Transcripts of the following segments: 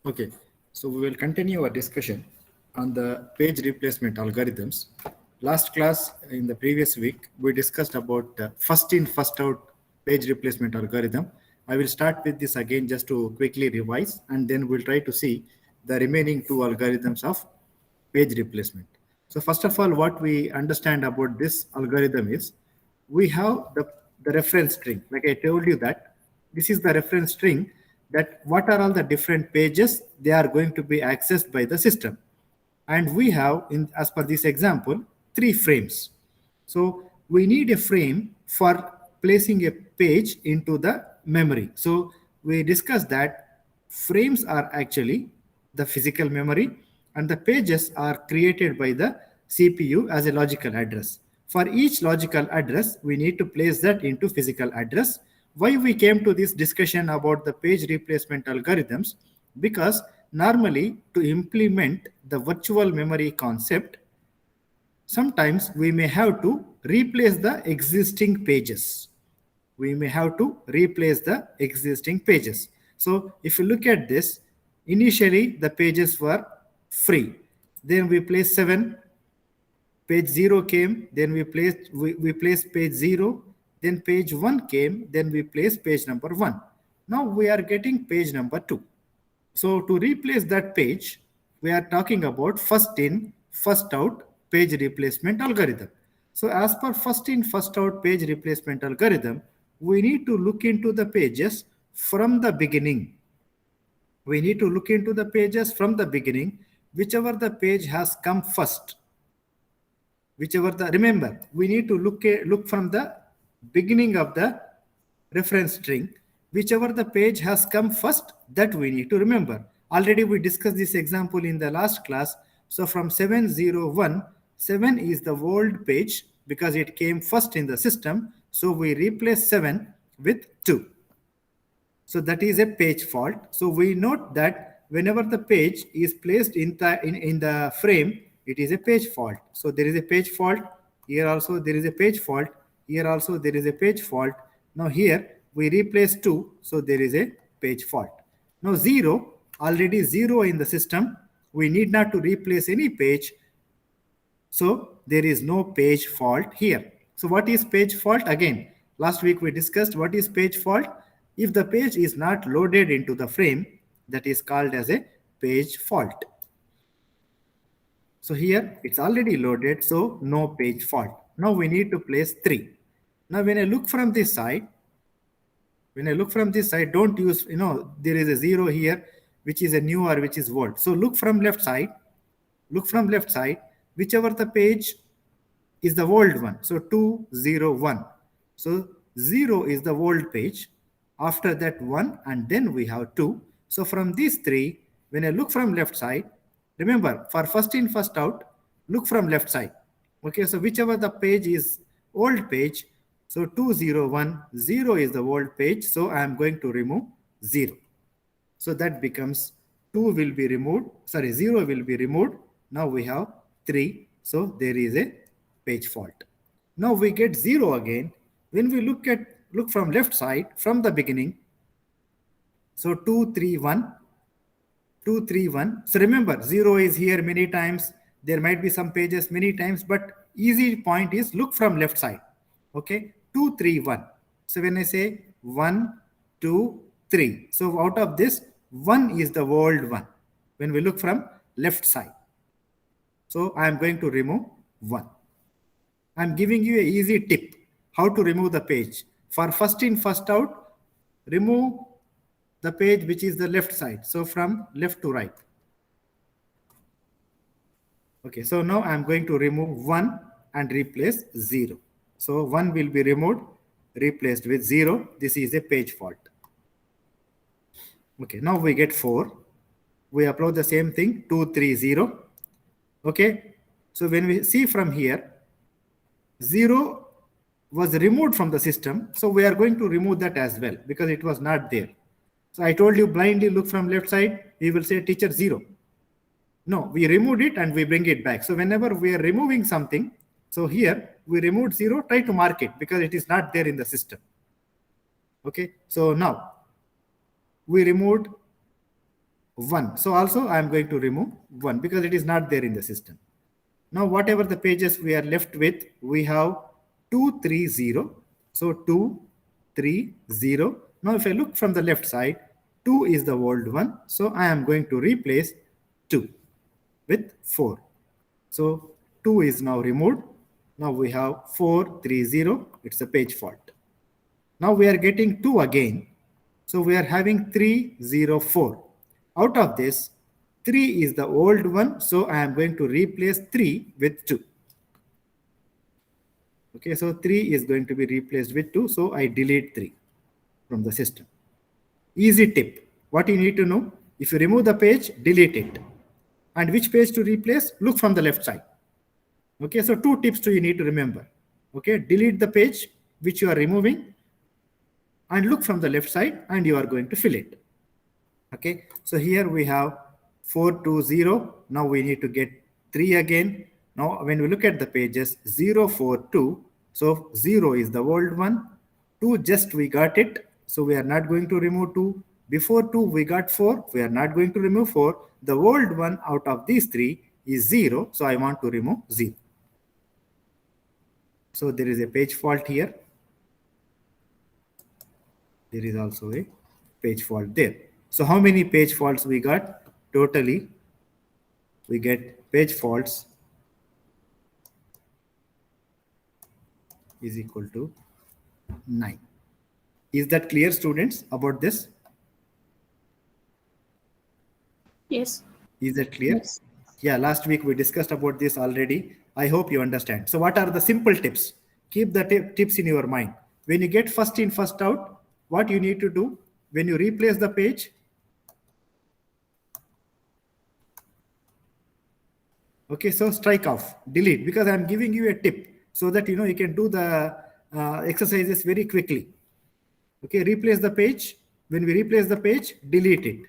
Okay, so we will continue our discussion on the page replacement algorithms. Last class in the previous week, we discussed about first in, first out page replacement algorithm. I will start with this again just to quickly revise, and then we'll try to see the remaining two algorithms of page replacement. So first of all, what we understand about this algorithm is we have the reference string. Like I told you that this is the reference string, that what are all the different pages they are going to be accessed by the system. And we have, in as per this example, three frames. So we need a frame for placing a page into the memory. So we discussed that frames are actually the physical memory and the pages are created by the CPU as a logical address. For each logical address, we need to place that into physical address. Why we came to this discussion about the page replacement algorithms? Because normally to implement the virtual memory concept, sometimes we may have to replace the existing pages. We may have to replace the existing pages. So if you look at this, initially the pages were free. Then we placed 7, page 0 came, then we placed page 0, then page 1 came, then we placed page number 1. Now we are getting page number 2. So to replace that page, we are talking about first in, first out page replacement algorithm. So as per first in, first out page replacement algorithm, we need to look into the pages from the beginning. We need to look into the pages from the beginning, whichever the page has come first. Remember, we need to look from the beginning of the reference string. Whichever the page has come first, that we need to remember. Already we discussed this example in the last class. So from 701, 7 is the old page because it came first in the system. So we replace 7 with 2. So that is a page fault. So we note that whenever the page is placed in the frame, it is a page fault. So there is a page fault. Here also there is a page fault. Here also there is a page fault. Now here we replace 2. So there is a page fault. Now 0, already 0 in the system. We need not to replace any page. So there is no page fault here. So what is page fault? Again, last week we discussed what is page fault. If the page is not loaded into the frame, that is called as a page fault. So here it's already loaded, so no page fault. Now we need to place 3. Now when I look from this side, don't use, there is a 0 here, which is a new or which is old. So look from left side, whichever the page is the old one. So 201. So 0 is the old page. After that 1, and then we have 2. So from these 3, when I look from left side, remember for first in, first out, look from left side. Okay, so whichever the page is old page, so 201, 0 is the old page. So I am going to remove 0. So that becomes 2 will be removed, 0 will be removed. Now we have 3. So there is a page fault. Now we get 0 again. When we look from left side from the beginning, so 231. So remember, 0 is here many times. There might be some pages many times, but easy point is look from left side. Okay, 231. So when I say 1, 2, 3, so out of this, 1 is the old one when we look from left side. So I am going to remove 1. I am giving you a easy tip how to remove the page. For first in, first out, remove the page which is the left side. So from left to right. Okay, so now I am going to remove 1 and replace 0. So 1 will be removed, replaced with 0. This is a page fault. Okay, now we get 4. We upload the same thing, 230. Okay, so when we see from here, 0 was removed from the system. So we are going to remove that as well because it was not there. So I told you blindly look from left side, we will say teacher 0. No, we removed it and we bring it back. So whenever we are removing something, so here we removed 0, try to mark it because it is not there in the system. Okay, so now we removed 1. So also I am going to remove 1 because it is not there in the system. Now whatever the pages we are left with, we have 230. So 230. Now if I look from the left side, 2 is the old one. So I am going to replace 2 with 4. So 2 is now removed. Now we have 430. It's a page fault. Now we are getting 2 again. So we are having 304. Out of this, 3 is the old one. So I am going to replace 3 with 2. Okay, so 3 is going to be replaced with 2. So I delete 3 from the system. Easy tip. What you need to know, if you remove the page, delete it. And which page to replace? Look from the left side. Okay, so 2 tips you need to remember. Okay, delete the page which you are removing and look from the left side and you are going to fill it. Okay, so here we have 420. Now we need to get 3 again. Now when we look at the pages 042, so 0 is the old one, 2 just we got it, so we are not going to remove 2. Before 2 we got 4, we are not going to remove 4. The old one out of these 3 is 0, so I want to remove 0. So there is a page fault here. There is also a page fault there. So how many page faults we got? Totally, we get page faults is equal to 9. Is that clear, students, about this? Yes. Is that clear? Yes. Yeah, last week we discussed about this already. I hope you understand. So what are the simple tips? Keep the tips in your mind. When you get first in, first out, what you need to do when you replace the page, okay, so strike off, delete, because I'm giving you a tip so that you can do the exercises very quickly. Okay, replace the page. When we replace the page, delete it.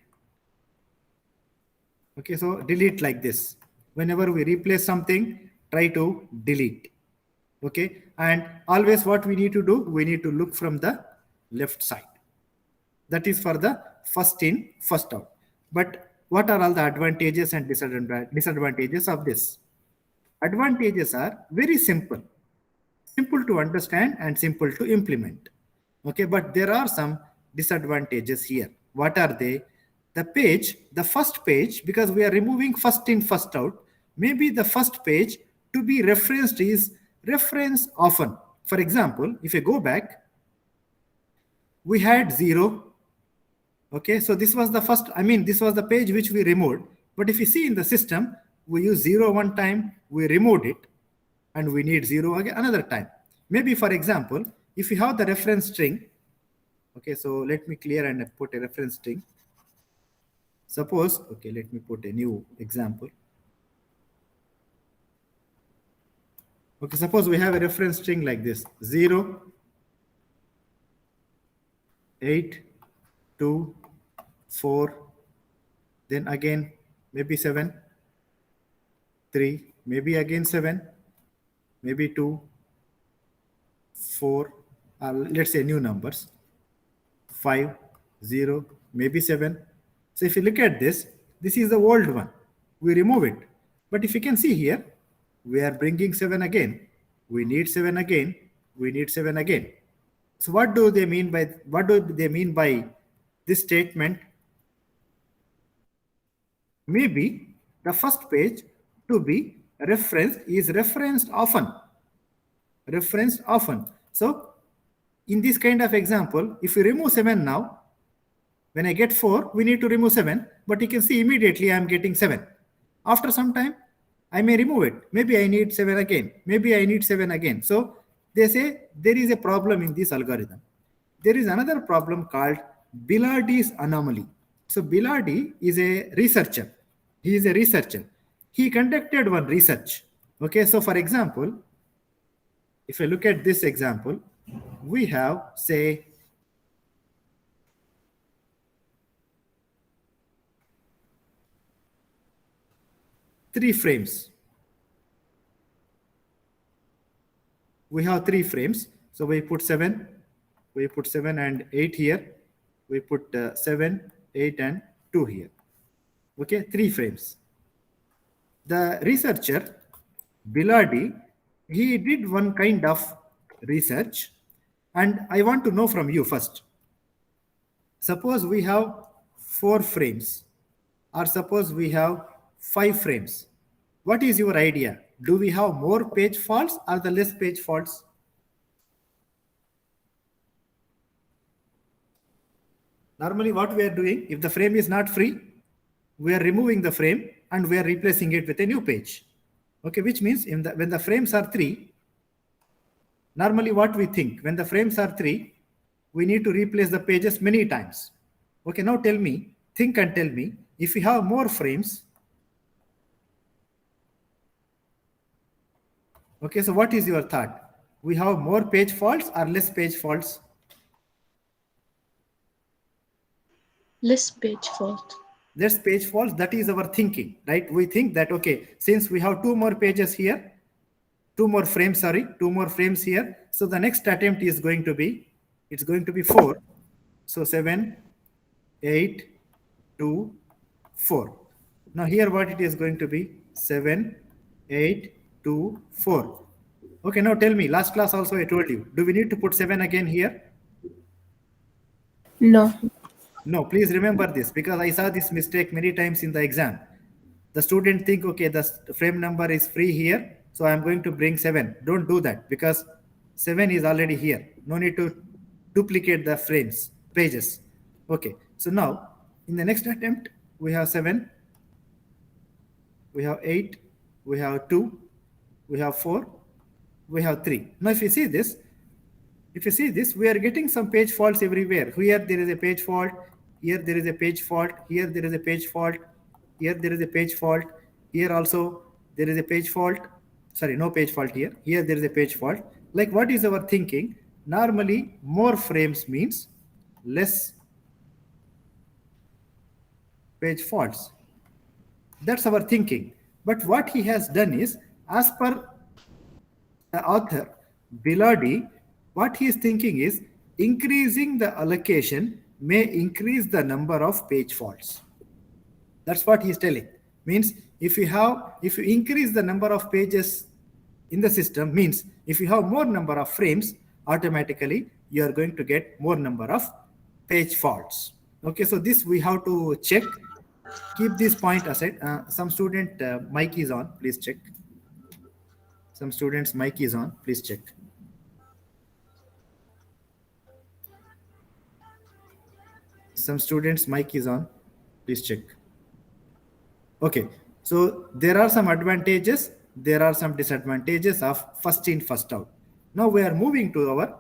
Okay, so delete like this. Whenever we replace something, try to delete. Okay, and always what we need to do, we need to look from the left side. That is for the first in, first out. But what are all the advantages and disadvantages of this? Advantages are very simple to understand and simple to implement. Okay, but there are some disadvantages here. What are they? The first page, because we are removing first in, first out, maybe the first page to be referenced is reference often. For example, if I go back, we had 0. Okay, so this was the first, this was the page which we removed. But if you see in the system, we use 0 one time, we removed it, and we need 0 again another time. Maybe, for example, if you have the reference string, okay, so let me clear and put a reference string. Suppose, okay, let me put a new example. Okay, suppose we have a reference string like this: 0, 8, 2, 4, then again maybe 7, 3, maybe again 7, maybe 2, 4, let's say new numbers, 5, 0, maybe 7. So if you look at this, this is the old one. We remove it. But if you can see here, we are bringing 7 again. We need 7 again. We need 7 again. So what do they mean by this statement? Maybe the first page to be referenced is referenced often. Referenced often. So in this kind of example, if we remove 7 now, when I get 4, we need to remove 7, but you can see immediately I am getting 7. After some time, I may remove it. Maybe I need 7 again. Maybe I need 7 again. So they say there is a problem in this algorithm. There is another problem called Bilardi's anomaly. So Bilardi is a researcher. He is a researcher. He conducted one research. Okay, so for example, if I look at this example, we have, say, three frames. We have 3 frames. So we put 7 and 8 here. We put 7, 8, and 2 here. Okay, 3 frames. The researcher, Bilardi, he did one kind of research, and I want to know from you first. Suppose we have 4 frames, or suppose we have 5 frames. What is your idea? Do we have more page faults or the less page faults? Normally, what we are doing, if the frame is not free, we are removing the frame and we are replacing it with a new page. Okay, which means when the frames are 3, normally what we think, when the frames are 3, we need to replace the pages many times. Okay, now tell me, think and tell me, if we have more frames, okay, so what is your thought? We have more page faults or less page faults? Less page fault. Less page faults, that is our thinking, right? We think that, okay, since we have 2 more pages here, 2 more frames here. So the next attempt is going to be, it's going to be 4. So 7, 8, 2, 4. Now here what it is going to be? 7, 8, 2, 4. Okay, now tell me, last class also I told you, do we need to put 7 again here? No. No, please remember this, because I saw this mistake many times in the exam. The student think, okay, the frame number is free here, so I'm going to bring 7. Don't do that, because 7 is already here. No need to duplicate the frames, pages. Okay, so now in the next attempt, we have 7, we have 8, we have 2, we have 4, we have 3. Now if you see this, we are getting some page faults everywhere. Here there is a page fault, here there is a page fault, here there is a page fault, here there is a page fault, here also there is a page fault. Sorry, no page fault here. Here there is a page fault. Like, what is our thinking? Normally, more frames means less page faults. That's our thinking. But what he has done is, as per the author, Bilardi, what he is thinking is increasing the allocation may increase the number of page faults. That's what he is telling. Means if you increase the number of pages in the system, means if you have more number of frames, automatically you are going to get more number of page faults. Okay, so this we have to check. Keep this point aside. Some student mic is on, please check. Some students' mic is on, please check. Some students' mic is on, please check. Okay, so there are some advantages, there are some disadvantages of first in, first out. Now we are moving to our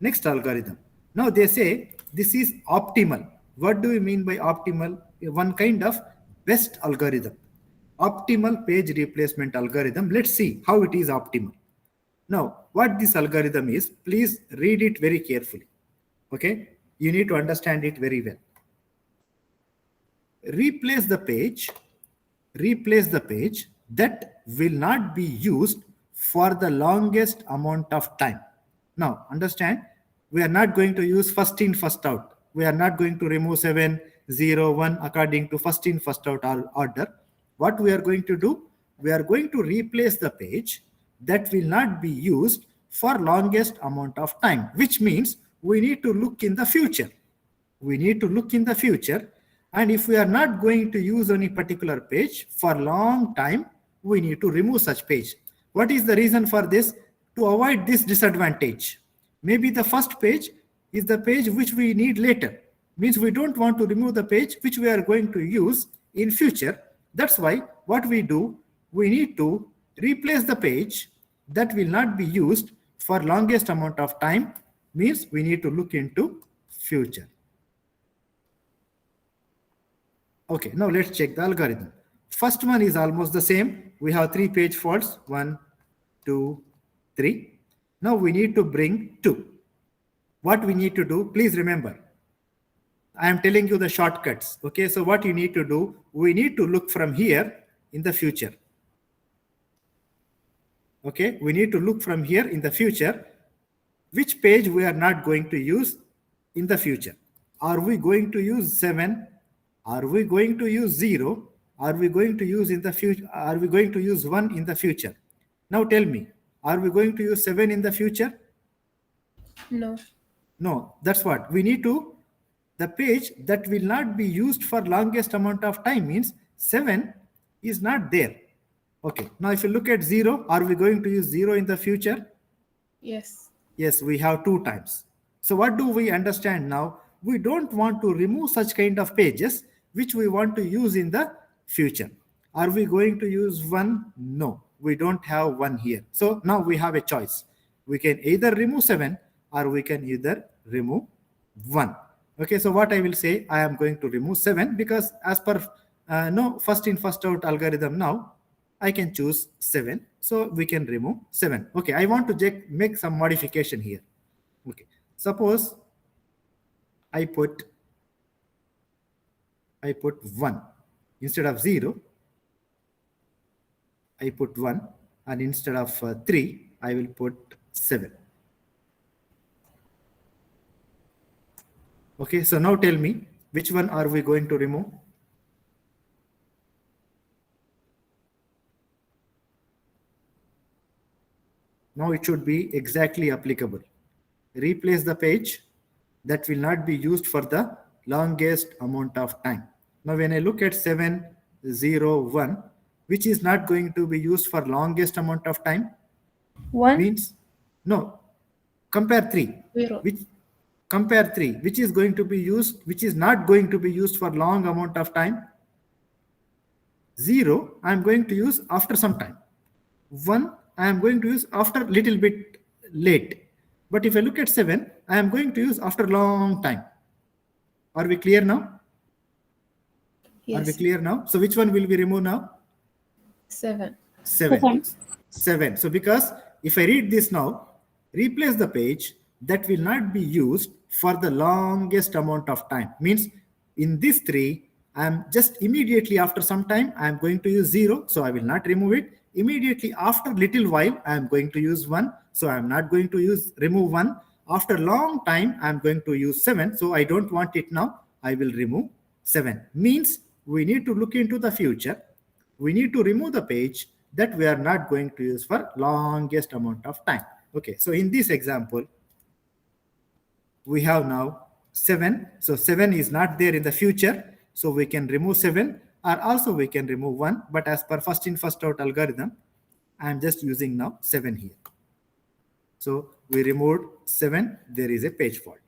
next algorithm. Now they say this is optimal. What do we mean by optimal? One kind of best algorithm. Optimal page replacement algorithm. Let's see how it is optimal. Now, what this algorithm is, please read it very carefully. Okay, you need to understand it very well. Replace the page that will not be used for the longest amount of time. Now, understand, we are not going to use first in, first out. We are not going to remove 7, 0, 1 according to first in, first out order. What we are going to do, we are going to replace the page that will not be used for longest amount of time, which means we need to look in the future. We need to look in the future. And if we are not going to use any particular page for long time, we need to remove such page. What is the reason for this? To avoid this disadvantage. Maybe the first page is the page which we need later. Means we don't want to remove the page which we are going to use in future. That's why what we do, we need to replace the page that will not be used for longest amount of time. Means we need to look into future. Okay, now let's check the algorithm. First one is almost the same. We have 3 page faults, 1, 2, 3. Now we need to bring 2. What we need to do, please remember, I am telling you the shortcuts. Okay, so what you need to do, we need to look from here in the future. Okay, we need to look from here in the future, which page we are not going to use in the future. Are we going to use 7, Are we going to use 0? Are we going to use in the future? Are we going to use 1 in the future? Now tell me, are we going to use 7 in the future? No. No, that's what we need to. The page that will not be used for longest amount of time means 7 is not there. Okay, now if you look at 0, are we going to use 0 in the future? Yes. Yes, we have 2 times. So what do we understand now? We don't want to remove such kind of pages which we want to use in the future. Are we going to use 1? No, we don't have 1 here. So now we have a choice. We can either remove 7 or we can either remove 1. Okay, so what I will say, I am going to remove 7 because as per no first in first out algorithm now, I can choose 7. So we can remove 7. Okay, I want to make some modification here. Okay, suppose I put 1 instead of 0. I put 1, and instead of 3, I will put 7. Okay, so now tell me, which one are we going to remove? Now it should be exactly applicable. Replace the page that will not be used for the longest amount of time. Now when I look at 701, which is not going to be used for longest amount of time, 1. means no, compare 3. 0. Compare 3, which is going to be used, which is not going to be used for long amount of time. 0, I am going to use after some time. 1, I am going to use after little bit late. But if I look at 7, I am going to use after long time. Are we clear now? Yes. Are we clear now? So which one will we remove now? 7. 7. 7. So because if I read this now, replace the page that will not be used for the longest amount of time. Means in this 3, I am just immediately after some time, I am going to use 0. So I will not remove it. Immediately after little while, I am going to use 1. So I am not going to remove 1. After long time, I am going to use 7. So I don't want it now. I will remove 7. Means we need to look into the future. We need to remove the page that we are not going to use for longest amount of time. Okay, so in this example, we have now 7. So 7 is not there in the future. So we can remove 7, or also we can remove 1. But as per first in first out algorithm, I am just using now 7 here. So we removed 7. There is a page fault.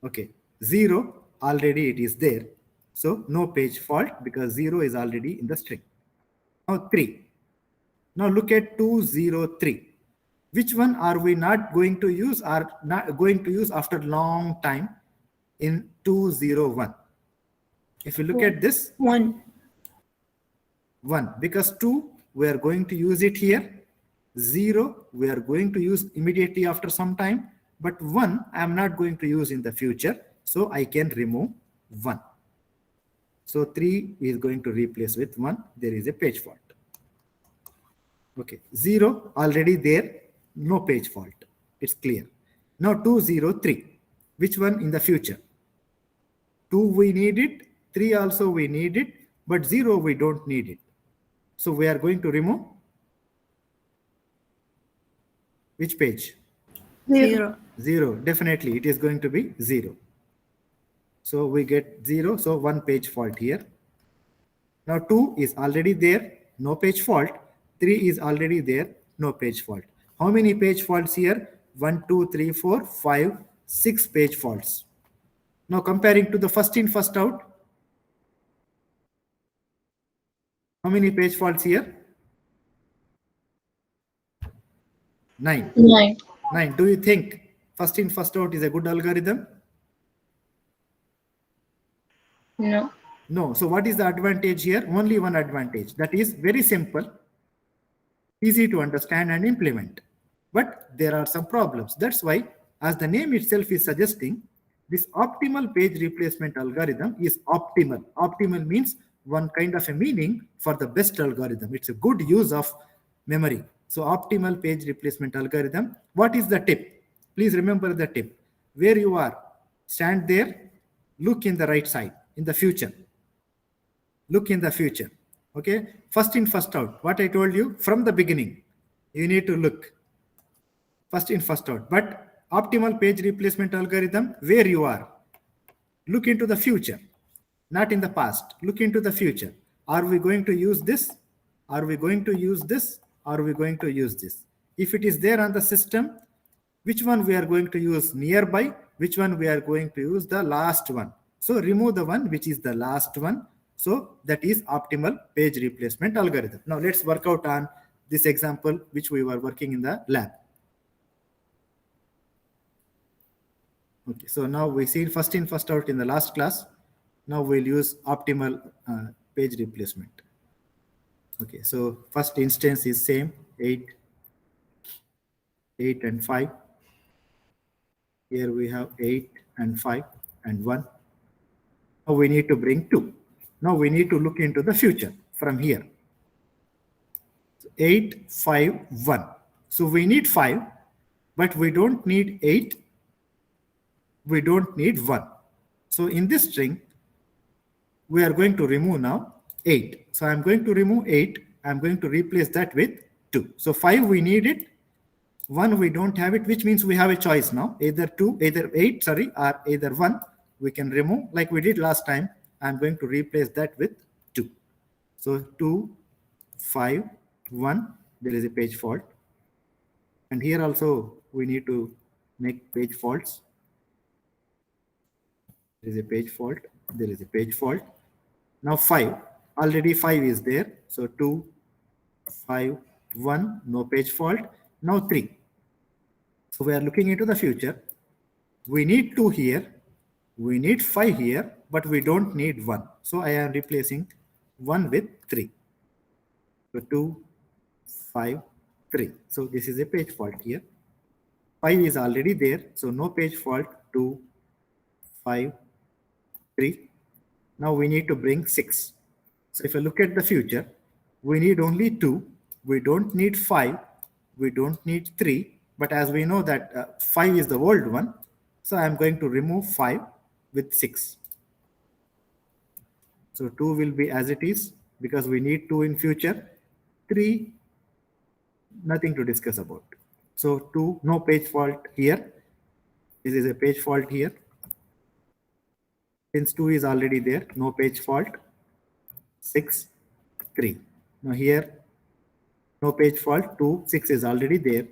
Okay, 0 already it is there. So no page fault because 0 is already in the string. Now 3. Now look at 203. Which one are we not going to use or not going to use after long time in 201? If you look at this, 1. 1, because 2 we are going to use it here. 0 we are going to use immediately after some time, but 1 I am not going to use in the future, so I can remove 1. So 3 is going to replace with 1. There is a page fault. Okay, 0 already there, no page fault. It's clear. Now 203. Which one in the future? 2 we need it, 3 also we need it, but 0 we don't need it. So we are going to remove which page? 0. 0. Definitely it is going to be 0. So we get 0. So 1 page fault here. Now 2 is already there, no page fault. 3 is already there, no page fault. How many page faults here? 1, 2, 3, 4, 5, 6 page faults. Now comparing to the first in first out, how many page faults here? 9. 9. 9. Do you think first in first out is a good algorithm? No. No. So what is the advantage here? Only one advantage. That is very simple, easy to understand and implement. But there are some problems. That's why, as the name itself is suggesting, this optimal page replacement algorithm is optimal. Optimal means one kind of a meaning for the best algorithm. It's a good use of memory. So optimal page replacement algorithm. What is the tip? Please remember the tip. Where you are, stand there, look in the right side, in the future. Look in the future. Okay, first in, first out. What I told you from the beginning, you need to look first in, first out. But optimal page replacement algorithm, where you are, look into the future, not in the past. Look into the future. Are we going to use this? Are we going to use this? Are we going to use this? If it is there on the system, which one we are going to use nearby, which one we are going to use the last one. So remove the one which is the last one. So that is optimal page replacement algorithm. Now let's work out on this example which we were working in the lab. Okay, so now we see first in, first out in the last class. Now we'll use optimal page replacement. Okay, so first instance is same 8 and 5. Here we have 8 and 5 and 1. Now we need to bring 2. Now we need to look into the future from here. So 8, 5, 1. So we need 5, but we don't need 8. We don't need 1. So in this string, we are going to remove now 8. So I'm going to remove 8. I'm going to replace that with 2. So 5 we need it. 1 we don't have it, which means we have a choice now. Either 2, either 8, sorry, or either 1 we can remove like we did last time. I'm going to replace that with 2. So 2, 5, 1, there is a page fault. And here also we need to make page faults. There is a page fault. There is a page fault. Now 5, already 5 is there. So 2, 5, 1, no page fault. Now 3. So we are looking into the future. We need 2 here. We need 5 here, but we don't need 1. So I am replacing 1 with 3. So 2, 5, 3. So this is a page fault here. 5 is already there. So no page fault. 2, 5, 3. Now we need to bring 6. So if I look at the future, we need only 2. We don't need 5. We don't need 3. But as we know that 5 is the old one, so I am going to remove 5 with 6. So 2 will be as it is because we need 2 in future. 3, nothing to discuss about. So 2, no page fault here. This is a page fault here. Since 2 is already there, no page fault. 6, 3. Now here, no page fault. 2, 6 is already there.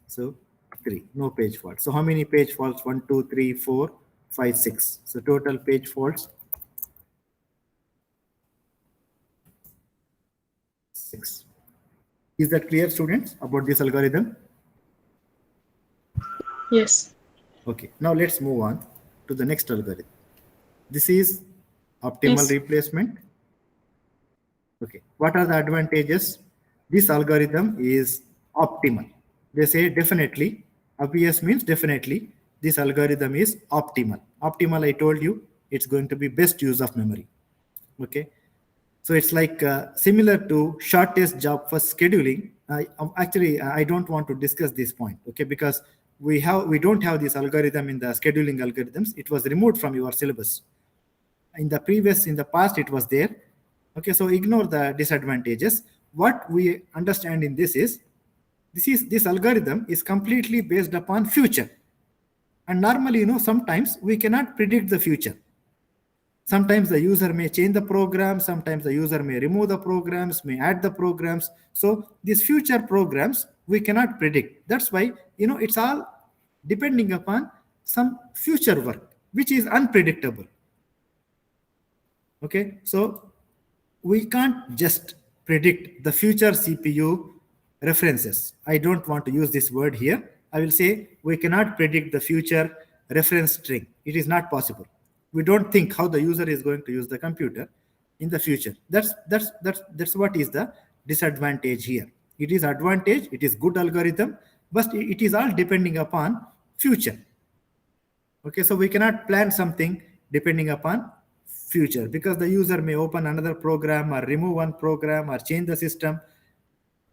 So 3, no page fault. So how many page faults? 1, 2, 3, 4, 5, 6. So total page faults 6. Is that clear, students, about this algorithm? Yes. Okay, now let's move on to the next algorithm. This is optimal Yes. replacement. Okay, what are the advantages? This algorithm is optimal. They say definitely, obvious means definitely, this algorithm is optimal. Optimal, I told you, it's going to be best use of memory. Okay, so it's like similar to shortest job for scheduling. Actually, I don't want to discuss this point, okay, because we don't have this algorithm in the scheduling algorithms. It was removed from your syllabus. In the past, it was there. Okay, so ignore the disadvantages. What we understand in this algorithm is completely based upon future. And normally, sometimes we cannot predict the future. Sometimes the user may change the program. Sometimes the user may remove the programs, may add the programs. So these future programs, we cannot predict. That's why, it's all depending upon some future work, which is unpredictable. Okay, so we can't just predict the future CPU references. I don't want to use this word here. I will say we cannot predict the future reference string. It is not possible. We don't think how the user is going to use the computer in the future. That's what is the disadvantage here. It is advantage. It is good algorithm, but it is all depending upon future. Okay, so we cannot plan something depending upon future because the user may open another program or remove one program or change the system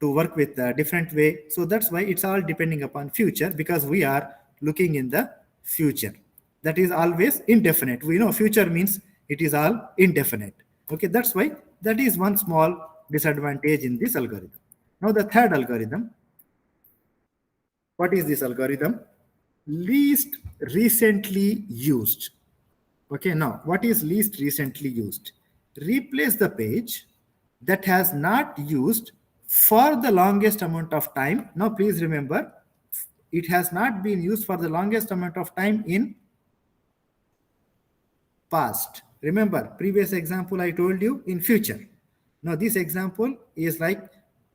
to work with a different way. So that's why it's all depending upon future because we are looking in the future. that is always indefinite. We know future means it is all indefinite. Okay, that's why that is one small disadvantage in this algorithm. Now the third algorithm, what is this algorithm? Least recently used. Okay, now what is least recently used? Replace the page that has not used for the longest amount of time. Now please remember, it has not been used for the longest amount of time in past. Remember, previous example I told you in future. Now this example is like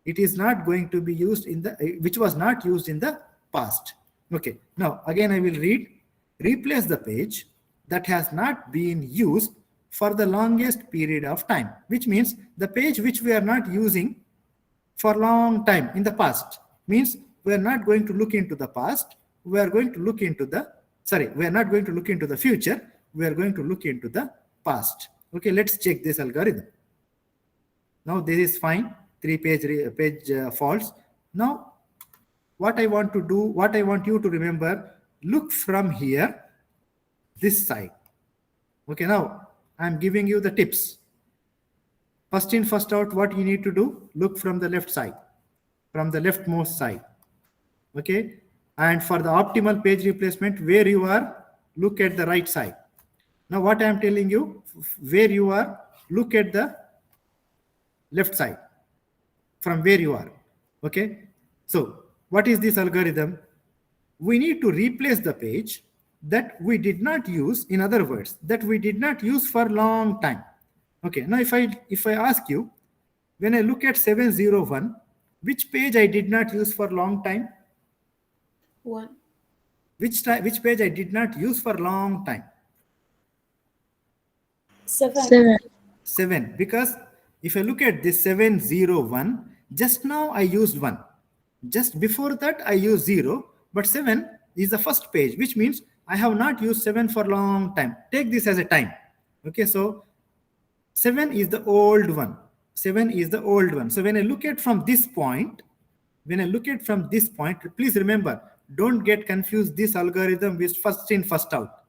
it is not going to be used in the, which was not used in the past. Okay, now again I will read. Replace the page that has not been used for the longest period of time, which means the page which we are not using for long time in the past, means we are not going to look into the past, we are going to look into the, sorry, we are not going to look into the future, we are going to look into the past. Okay, let's check this algorithm. Now this is fine, 3 page false. Now what I want to do, what I want you to remember, look from here, this side. Okay, now I'm giving you the tips. First in, first out, what you need to do, look from the left side, from the leftmost side. Okay, and for the optimal page replacement, where you are, look at the right side. Now what I am telling you, where you are, look at the left side from where you are. Okay, so what is this algorithm? We need to replace the page that we did not use, in other words, that we did not use for long time. Okay, now if I ask you, when I look at 701, which page I did not use for long time? 1. Which page I did not use for long time? 7. 7, because if I look at this 701, just now I used 1. Just before that I used 0, but 7 is the first page, which means I have not used 7 for long time. Take this as a time. Okay, so 7 is the old one. 7 is the old one. So when I look at from this point, please remember, don't get confused this algorithm with first in, first out.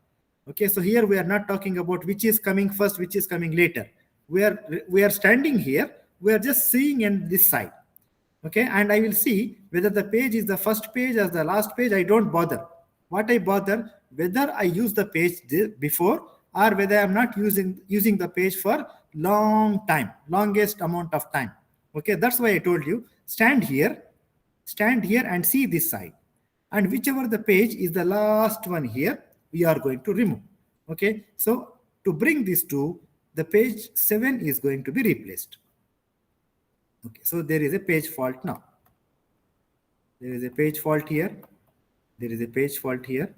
Okay, so here we are not talking about which is coming first, which is coming later. We are standing here, we are just seeing in this side. Okay, and I will see whether the page is the first page or the last page. I don't bother. What I bother, whether I use the page before or whether I'm not using the page for long time, longest amount of time. Okay, that's why I told you, stand here and see this side, and whichever the page is the last one here, we are going to remove. Okay, so to bring this to the page 7 is going to be replaced. Okay, so there is a page fault now. There is a page fault here. There is a page fault here.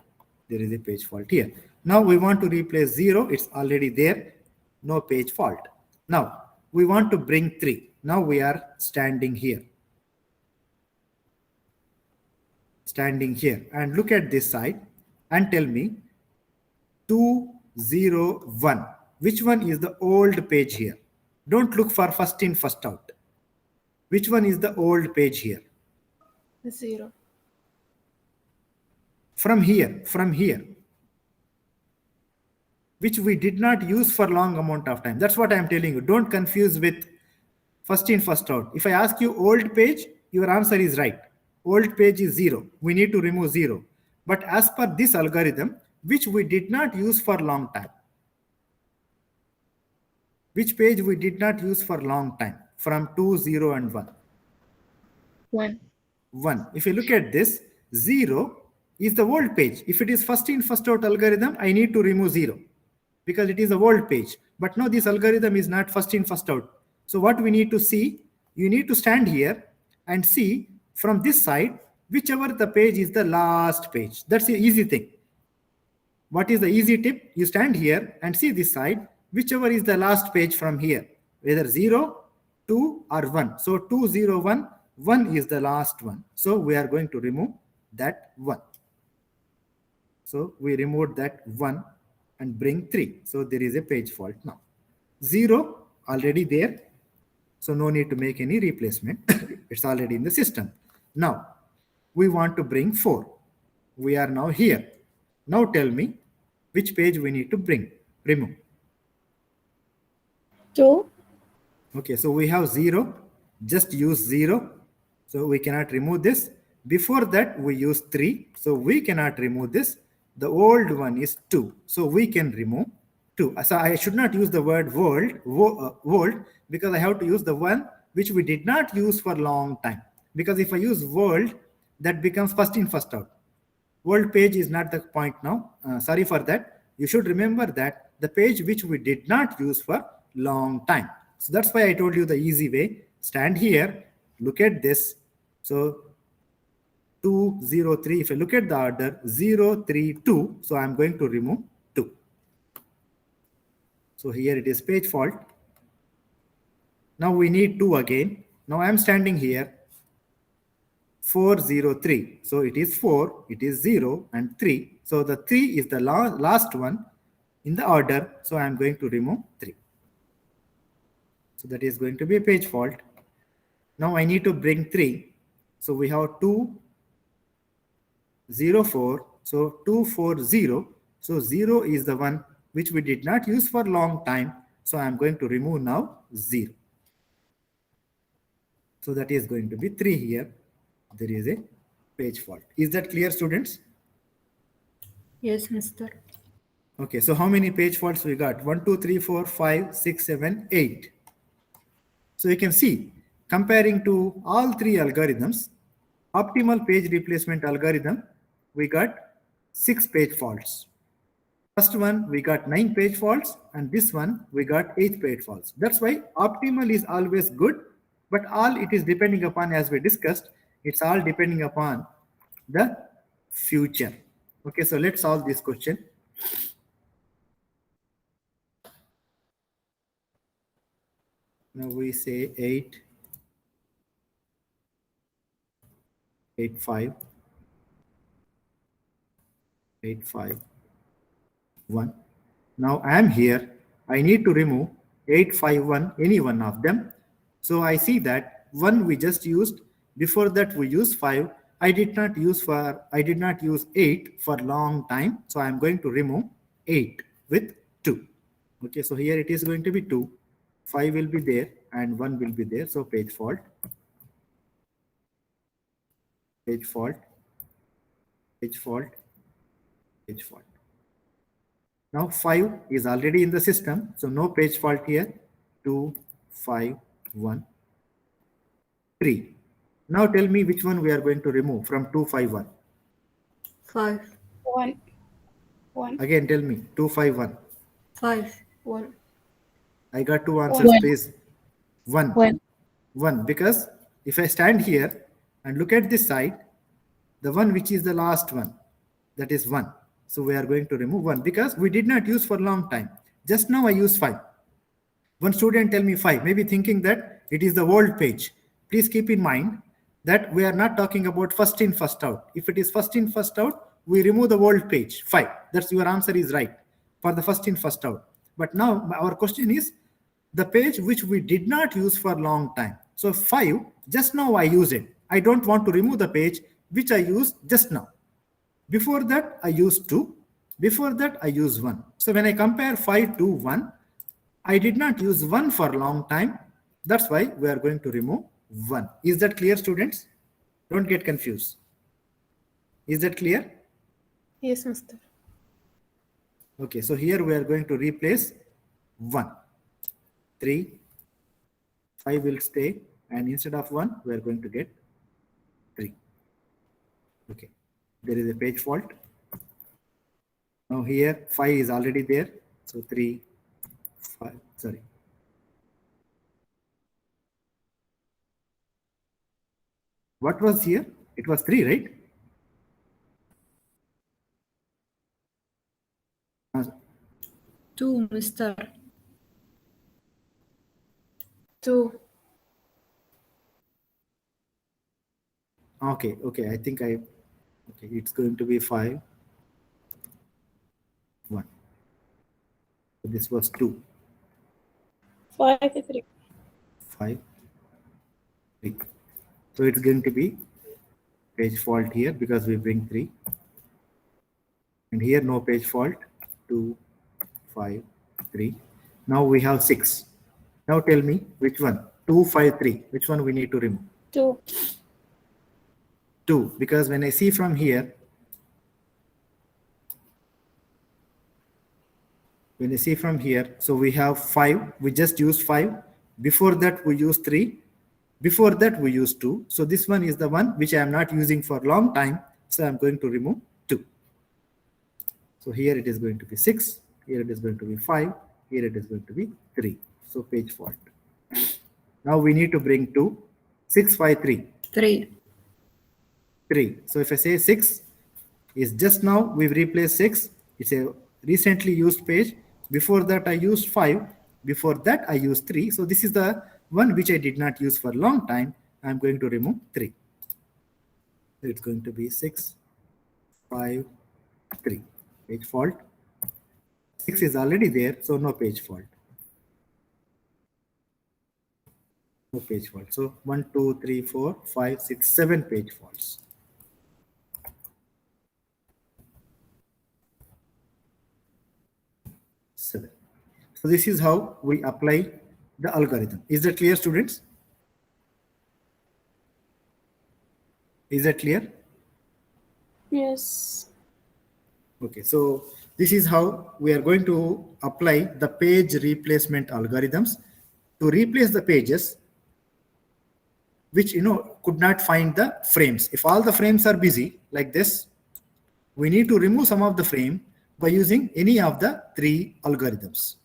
There is a page fault here. Now we want to replace 0. It's already there. No page fault. Now we want to bring 3. Now we are standing here. Standing here. And look at this side and tell me 201. Which one is the old page here? Don't look for first in, first out. Which one is the old page here? 0. From here, which we did not use for long amount of time. That's what I am telling you. Don't confuse with first in, first out. If I ask you old page, your answer is right. Old page is 0. We need to remove 0. But as per this algorithm, which we did not use for long time. Which page we did not use for long time? From 2, 0 and 1. 1. 1. If you look at this, 0 is the old page. If it is first in, first out algorithm, I need to remove 0 because it is a old page. But now this algorithm is not first in, first out. So what we need to see, you need to stand here and see from this side, whichever the page is the last page. That's the easy thing. What is the easy tip? You stand here and see this side, whichever is the last page from here, whether 0, 2 or 1. So 2, 0, 1, 1 is the last one. So we are going to remove that 1. So we removed that 1 and bring 3. So there is a page fault now. 0 already there. So no need to make any replacement. It's already in the system. Now we want to bring 4. We are now here. Now tell me, which page we need to remove. 2. Okay, so we have 0, just use 0. So we cannot remove this. Before that, we use 3. So we cannot remove this. The old one is 2. So we can remove 2. So I should not use the word world, because I have to use the one which we did not use for a long time. Because if I use world, that becomes first in, first out. World page is not the point now. Sorry for that. You should remember that the page which we did not use for long time. So that's why I told you the easy way. Stand here, look at this. So 2, 0, 3. If I look at the order 0, 3, 2, so I'm going to remove 2. So here it is page fault. Now we need 2 again. Now I'm standing here. 4, 0, 3. So it is 4, it is 0 and 3. So the 3 is the last one in the order. So I'm going to remove 3. So that is going to be a page fault. Now I need to bring 3. So we have 2, 0, 4. So 2, 4, 0. So 0 is the one which we did not use for a long time. So I'm going to remove now 0. So that is going to be 3 here. There is a page fault. Is that clear, students? Yes, Mr. Okay, so how many page faults we got? 1, 2, 3, 4, 5, 6, 7, 8. So you can see, comparing to all 3 algorithms, optimal page replacement algorithm, we got 6 page faults. First one, we got 9 page faults, and this one, we got 8 page faults. That's why optimal is always good, but all it is depending upon, as we discussed, it's all depending upon the future. Okay, so let's solve this question. Now we say 8, 8, 5, 8, 5, 1. Now I am here. I need to remove 8, 5, 1, any one of them. So I see that 1 we just used. Before that we used 5. I did not use 8 for long time. So I am going to remove 8 with 2. Okay, so here it is going to be 2. 5 will be there and 1 will be there. So page fault. Page fault. Page fault. Page fault. Now 5 is already in the system. So no page fault here. 2, 5, 1, 3. Now tell me which one we are going to remove from 2, 5, 1. 5. 1. 1. Again, tell me 2, 5, 1. 5. 1. I got 2 answers, One. please. 1. 1. 1. Because if I stand here and look at this side, the one which is the last one, that is 1. So we are going to remove 1 because we did not use for a long time. Just now I used 5. One student tell me 5, maybe thinking that it is the old page. Please keep in mind that we are not talking about first in, first out. If it is first in, first out, we remove the old page, 5. That's your answer is right for the first in, first out. But now our question is the page which we did not use for a long time. So 5, just now I use it. I don't want to remove the page which I used just now. Before that, I used 2. Before that, I used 1. So when I compare 5 to 1, I did not use 1 for a long time. That's why we are going to remove 1. Is that clear, students? Don't get confused. Is that clear? Yes, Mr. Okay, so here we are going to replace 1. 3, 5 will stay, and instead of 1, we are going to get 3. Okay, there is a page fault. Now here 5 is already there, so 3, 5, sorry. What was here? It was 3, right? 2, Mr. 2. Okay, I think okay, it's going to be 5, 1. So this was 2, 5, 3. 5, 3. So it's going to be page fault here because we bring 3. And here no page fault. 2, 5, 3. Now we have 6. Now tell me which one? 2, 5, 3. Which one we need to remove? 2. 2, because when I see from here, so we have 5, we just use 5. Before that we use 3. Before that we use 2. So this one is the one which I am not using for a long time. So I'm going to remove 2. So here it is going to be 6. Here it is going to be 5. Here it is going to be 3. So page fault. Now we need to bring 2. 6, 5, 3. 3. 3. So if I say 6 is just now we've replaced 6. It's a recently used page. Before that I used 5. Before that I used 3. So this is the one which I did not use for a long time. I'm going to remove 3. So it's going to be 6, 5, 3. Page fault. 6 is already there, so no page fault. No page fault. So 1, 2, 3, 4, 5, 6, 7 page faults. So this is how we apply the algorithm. Is that clear, students? Is that clear? Yes. Okay, so this is how we are going to apply the page replacement algorithms to replace the pages which could not find the frames. If all the frames are busy like this, we need to remove some of the frame by using any of the 3 algorithms.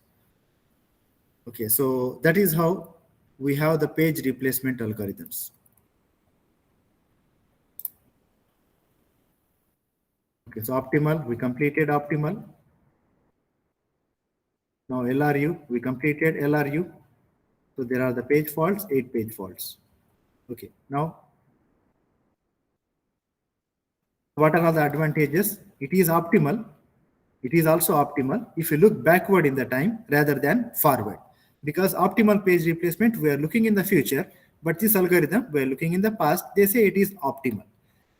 Okay, so that is how we have the page replacement algorithms. Okay, so optimal, we completed optimal. Now LRU, we completed LRU. So there are the page faults, 8 page faults. Okay, now what are the advantages? It is optimal. It is also optimal if you look backward in the time rather than forward. Because optimal page replacement, we are looking in the future, but this algorithm, we are looking in the past, they say it is optimal.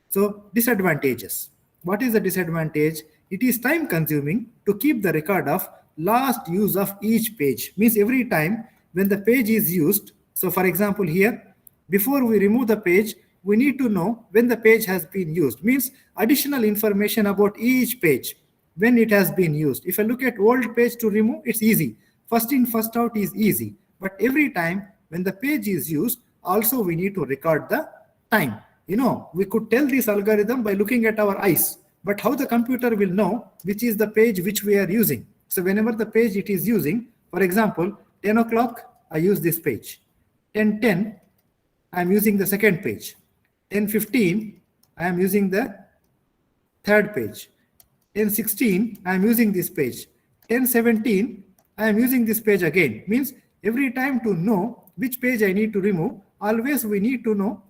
So disadvantages. What is the disadvantage? It is time consuming to keep the record of last use of each page. Means every time when the page is used, so for example here, before we remove the page, we need to know when the page has been used. Means additional information about each page when it has been used. If I look at old page to remove, it's easy. First in, first out is easy. But every time when the page is used, also we need to record the time. We could tell this algorithm by looking at our eyes, but how the computer will know which is the page which we are using? So whenever the page it is using, for example, 10 o'clock, I use this page. 10:10, I am using the second page. 10:15, I am using the third page. 10:16, I am using this page. 10:17, I am using this page again. Means every time to know which page I need to remove, always we need to know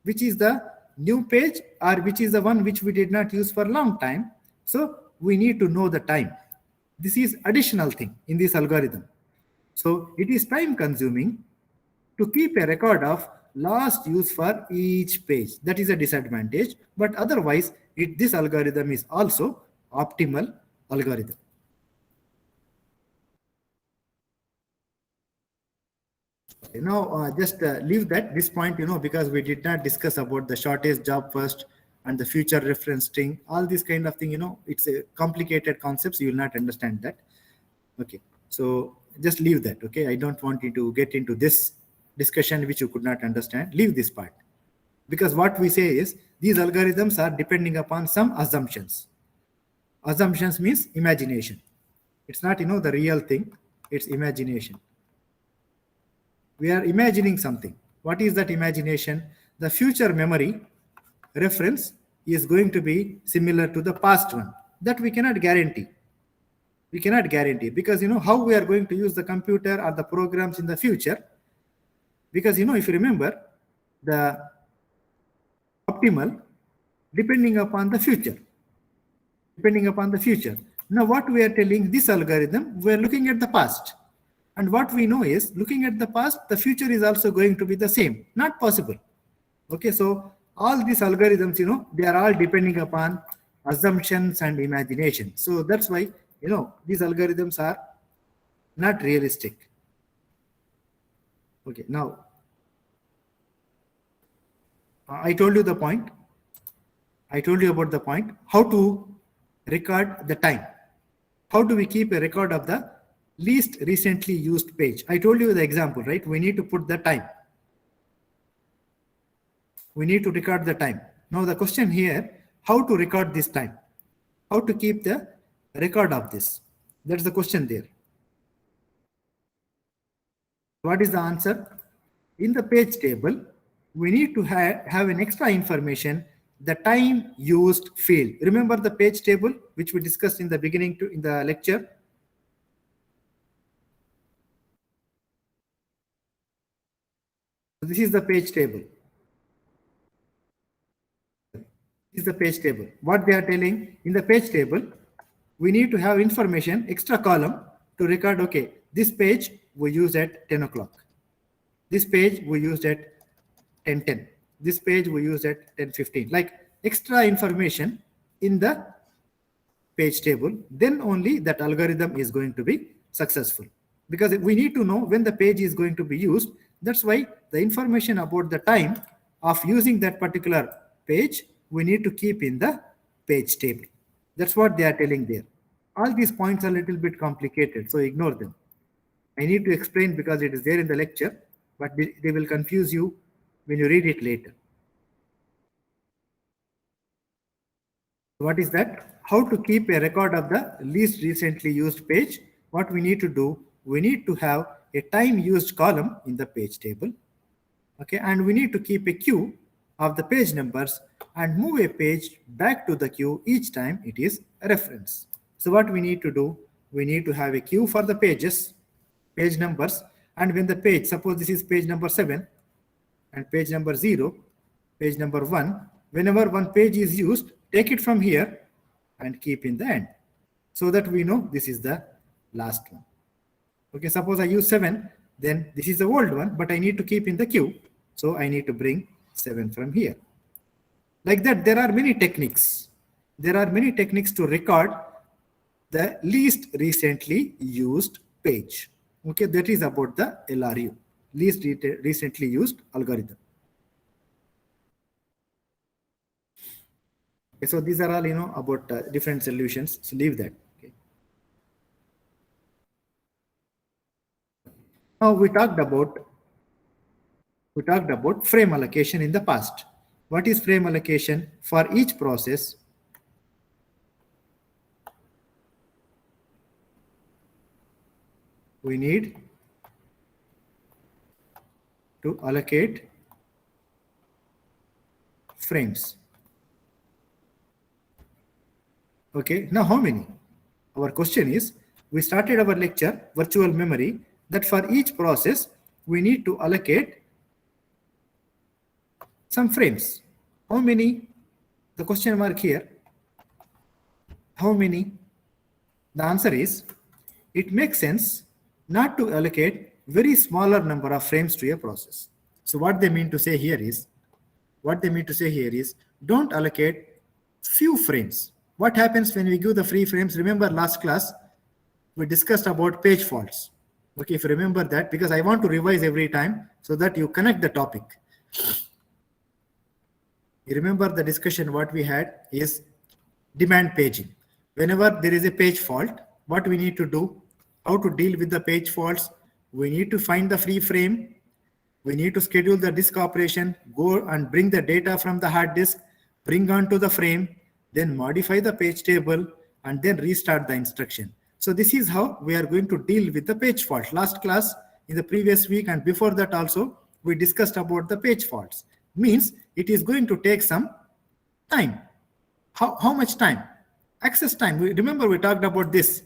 which is the new page or which is the one which we did not use for a long time. So we need to know the time. This is additional thing in this algorithm. So it is time consuming to keep a record of last use for each page. That is a disadvantage, but otherwise this algorithm is also optimal algorithm. Now just leave this point, because we did not discuss about the shortest job first and the future reference string, all this kind of thing, it's a complicated concepts. You will not understand that. Okay, so just leave that. Okay, I don't want you to get into this discussion which you could not understand. Leave this part, because what we say is these algorithms are depending upon some assumptions. Assumptions means imagination. It's not the real thing, it's imagination. We are imagining something. What is that imagination? The future memory reference is going to be similar to the past one. That we cannot guarantee. We cannot guarantee, because how we are going to use the computer or the programs in the future. Because if you remember, the optimal depending upon the future. Depending upon the future. Now what we are telling this algorithm, we are looking at the past. And what we know is, looking at the past, the future is also going to be the same. Not possible. Okay, so all these algorithms, they are all depending upon assumptions and imagination. So that's why these algorithms are not realistic. Okay, now I told you the point. I told you about the point. How to record the time. How do we keep a record of the least recently used page? I told you the example, right? We need to put the time. We need to record the time. Now the question here, how to record this time? How to keep the record of this? That's the question there. What is the answer? In the page table, we need to have an extra information, the time used field. Remember the page table which we discussed in the beginning in the lecture? This is the page table. This is the page table. What they are telling in the page table, we need to have information, extra column to record, okay, this page we used at 10 o'clock. This page we used at 10:10. This page we used at 10:15. Like extra information in the page table, then only that algorithm is going to be successful. Because we need to know when the page is going to be used. That's why the information about the time of using that particular page, we need to keep in the page table. That's what they are telling there. All these points are a little bit complicated, so ignore them. I need to explain because it is there in the lecture, but they will confuse you when you read it later. What is that? How to keep a record of the least recently used page? What we need to do, we need to have a time used column in the page table. Okay, and we need to keep a queue of the page numbers and move a page back to the queue each time it is a reference. So what we need to do, we need to have a queue for the pages, page numbers, and when the page, suppose this is page number 7 and page number 0, page number 1, whenever one page is used, take it from here and keep in the end so that we know this is the last one. Okay, suppose I use 7, then this is the old one, but I need to keep in the queue. So I need to bring 7 from here. Like that, there are many techniques. There are many techniques to record the least recently used page. Okay, that is about the LRU, least recently used algorithm. Okay, so these are all about different solutions. So leave that. Okay. Now we talked about frame allocation in the past. What is frame allocation? For each process, we need to allocate frames. Okay, now how many? Our question is, we started our lecture, virtual memory, that for each process, we need to allocate some frames. How many? The question mark here. How many? The answer is, it makes sense not to allocate very smaller number of frames to a process. So what they mean to say here is, don't allocate few frames. What happens when we give the free frames? Remember last class, we discussed about page faults. Okay, if you remember that, because I want to revise every time so that you connect the topic. You remember the discussion what we had is demand paging. Whenever there is a page fault, what we need to do, how to deal with the page faults, we need to find the free frame, we need to schedule the disk operation, go and bring the data from the hard disk, bring onto the frame, then modify the page table, and then restart the instruction. So this is how we are going to deal with the page fault. Last class, in the previous week and before that also, we discussed about the page faults. Means it is going to take some time. How much time? Access time. Remember we talked about this.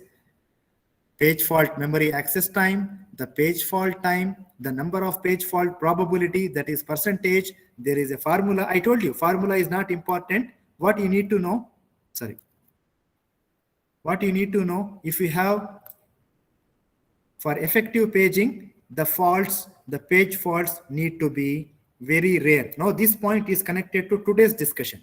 Page fault memory access time, the page fault time, the number of page fault probability, that is percentage. There is a formula. I told you formula is not important. What you need to know, what you need to know, if you have for effective paging, the faults, the page faults need to be very rare. Now this point is connected to today's discussion.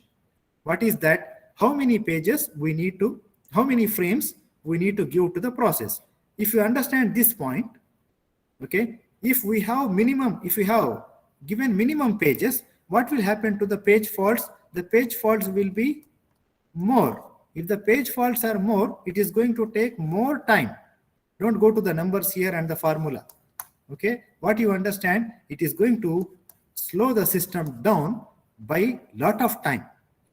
What is that? How many pages we need to, how many frames we need to give to the process. If you understand this point, okay, if we have given minimum pages, what will happen to the page faults? The page faults will be more. If the page faults are more, it is going to take more time. Don't go to the numbers here and the formula. Okay, what you understand, it is going to slow the system down by lot of time.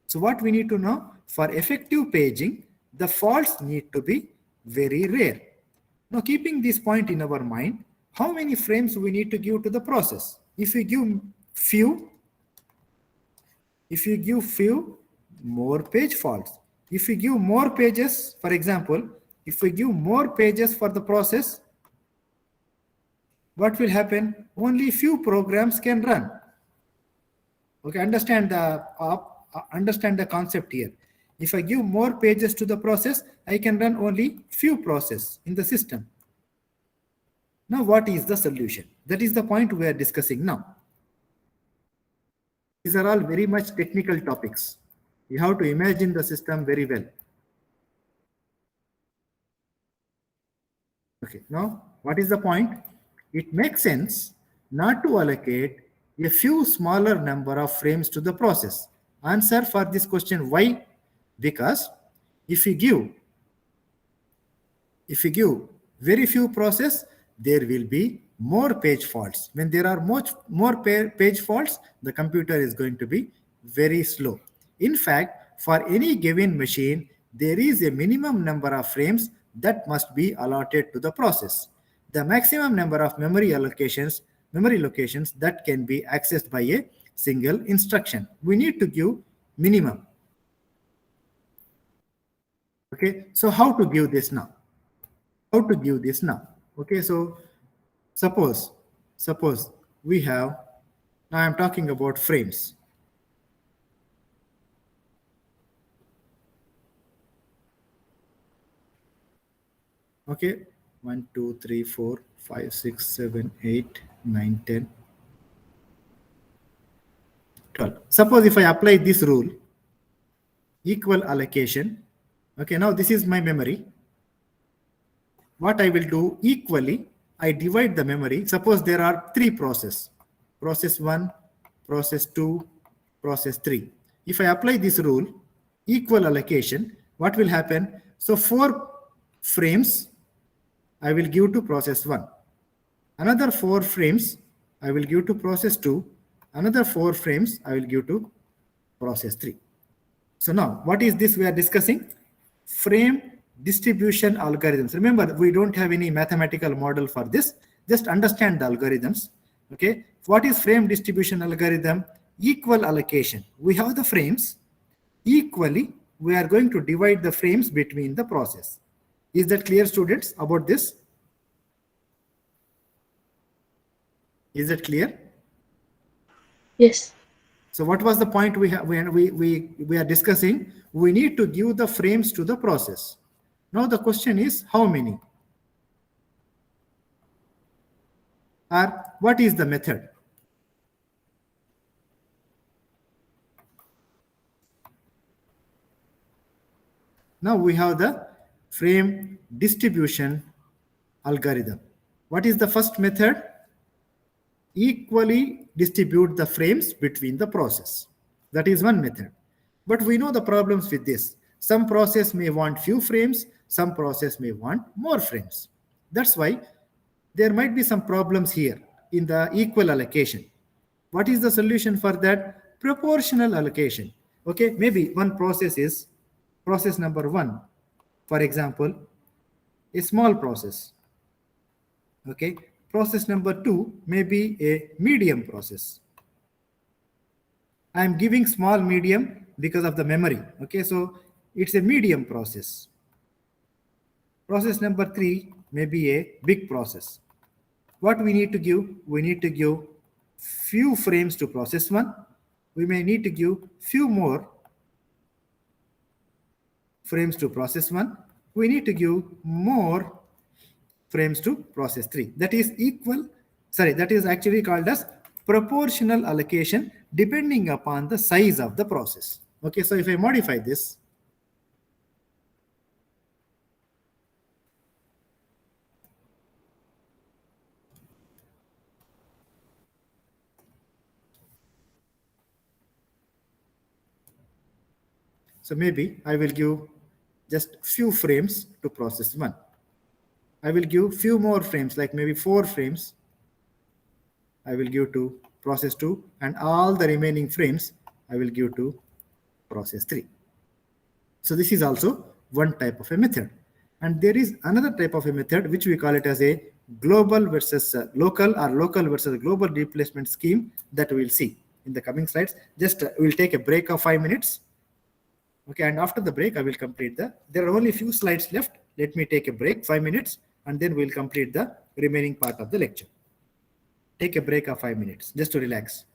So what we need to know, for effective paging, the faults need to be very rare. Now, keeping this point in our mind, how many frames we need to give to the process? If you give few, more page faults. If we give more pages, for example, if we give more pages for the process, what will happen? Only few programs can run. Okay, understand the concept here. If I give more pages to the process, I can run only few processes in the system. Now, what is the solution? That is the point we are discussing now. These are all very much technical topics. You have to imagine the system very well. Okay, now what is the point? It makes sense not to allocate a few smaller number of frames to the process. Answer for this question, why? Because if you give very few process, there will be more page faults. When there are more page faults, the computer is going to be very slow. In fact, for any given machine, there is a minimum number of frames that must be allotted to the process. The maximum number of memory locations that can be accessed by a single instruction. We need to give minimum. Okay, so how to give this now? Okay, so suppose we have, now I'm talking about frames. Okay, 1, 2, 3, 4, 5, 6, 7, 8, 9, 10, 12. Suppose if I apply this rule, equal allocation. Okay, now this is my memory. What I will do, equally, I divide the memory. Suppose there are 3 processes. Process 1, process 2, process 3. If I apply this rule, equal allocation, what will happen? So 4 frames I will give to process 1. Another 4 frames I will give to process 2. Another 4 frames I will give to process 3. So now, what is this we are discussing? Frame distribution algorithms. Remember, we don't have any mathematical model for this. Just understand the algorithms. Okay, what is frame distribution algorithm? Equal allocation. We have the frames. Equally, we are going to divide the frames between the process. Is that clear, students, about this? Is that clear? Yes. So what was the point we are discussing? We need to give the frames to the process. Now the question is, how many? Or what is the method? Now we have the frame distribution algorithm. What is the first method? Equally distribute the frames between the process. That is one method. But we know the problems with this. Some process may want few frames, some process may want more frames. That's why there might be some problems here in the equal allocation. What is the solution for that? Proportional allocation. Okay, maybe one process is process number 1, for example, a small process. Okay, process number 2 may be a medium process. I am giving small medium because of the memory. Okay, so it's a medium process. Process number 3 may be a big process. What we need to give? We need to give few frames to process 1. We may need to give few more frames to process 1. We need to give more frames to process 3. That is that is actually called as proportional allocation depending upon the size of the process. Okay, so if I modify this, So maybe I will give just few frames to process 1. I will give few more frames, like maybe 4 frames I will give to process 2, and all the remaining frames I will give to process 3. So this is also one type of a method. And there is another type of a method which we call it as a global versus local, or local versus global replacement scheme, that we will see in the coming slides. Just we'll take a break of 5 minutes. Okay, and after the break, I will complete there are only few slides left. Let me take a break, 5 minutes, and then we'll complete the remaining part of the lecture. Take a break of 5 minutes just to relax.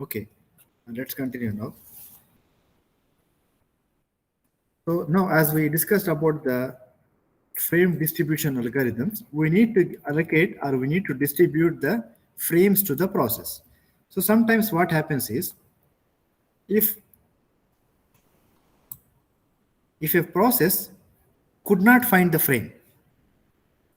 Okay, and let's continue now. So now, as we discussed about the frame distribution algorithms, we need to allocate, or we need to distribute the frames to the process. So sometimes what happens is, if if a process could not find the frame.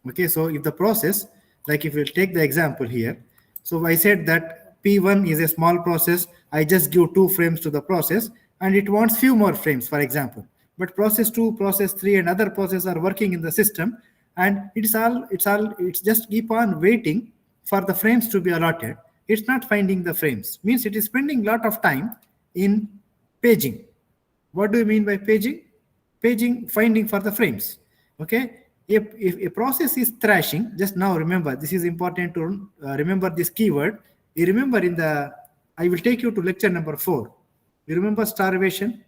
Okay, so if the process, like if we take the example here, so I said that P1 is a small process, I just give 2 frames to the process and it wants few more frames, for example. But process 2, process 3 and other processes are working in the system, and it's just keep on waiting for the frames to be allotted. It's not finding the frames, means it is spending a lot of time in paging. What do you mean by paging? Paging, finding for the frames. Okay, if a process is thrashing, just now remember, this is important to remember this keyword. You remember I will take you to lecture number 4. You remember starvation?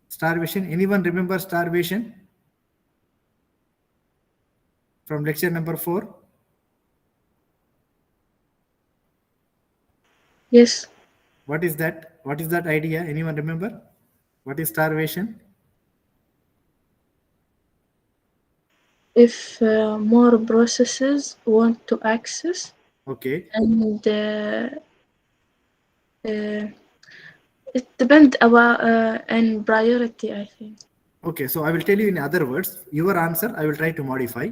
Starvation, anyone remember starvation from lecture number 4? Yes. What is that? What is that idea? Anyone remember? What is starvation? If more processes want to access, Okay. and it depends about and priority, I think. Okay, so I will tell you in other words. Your answer I will try to modify.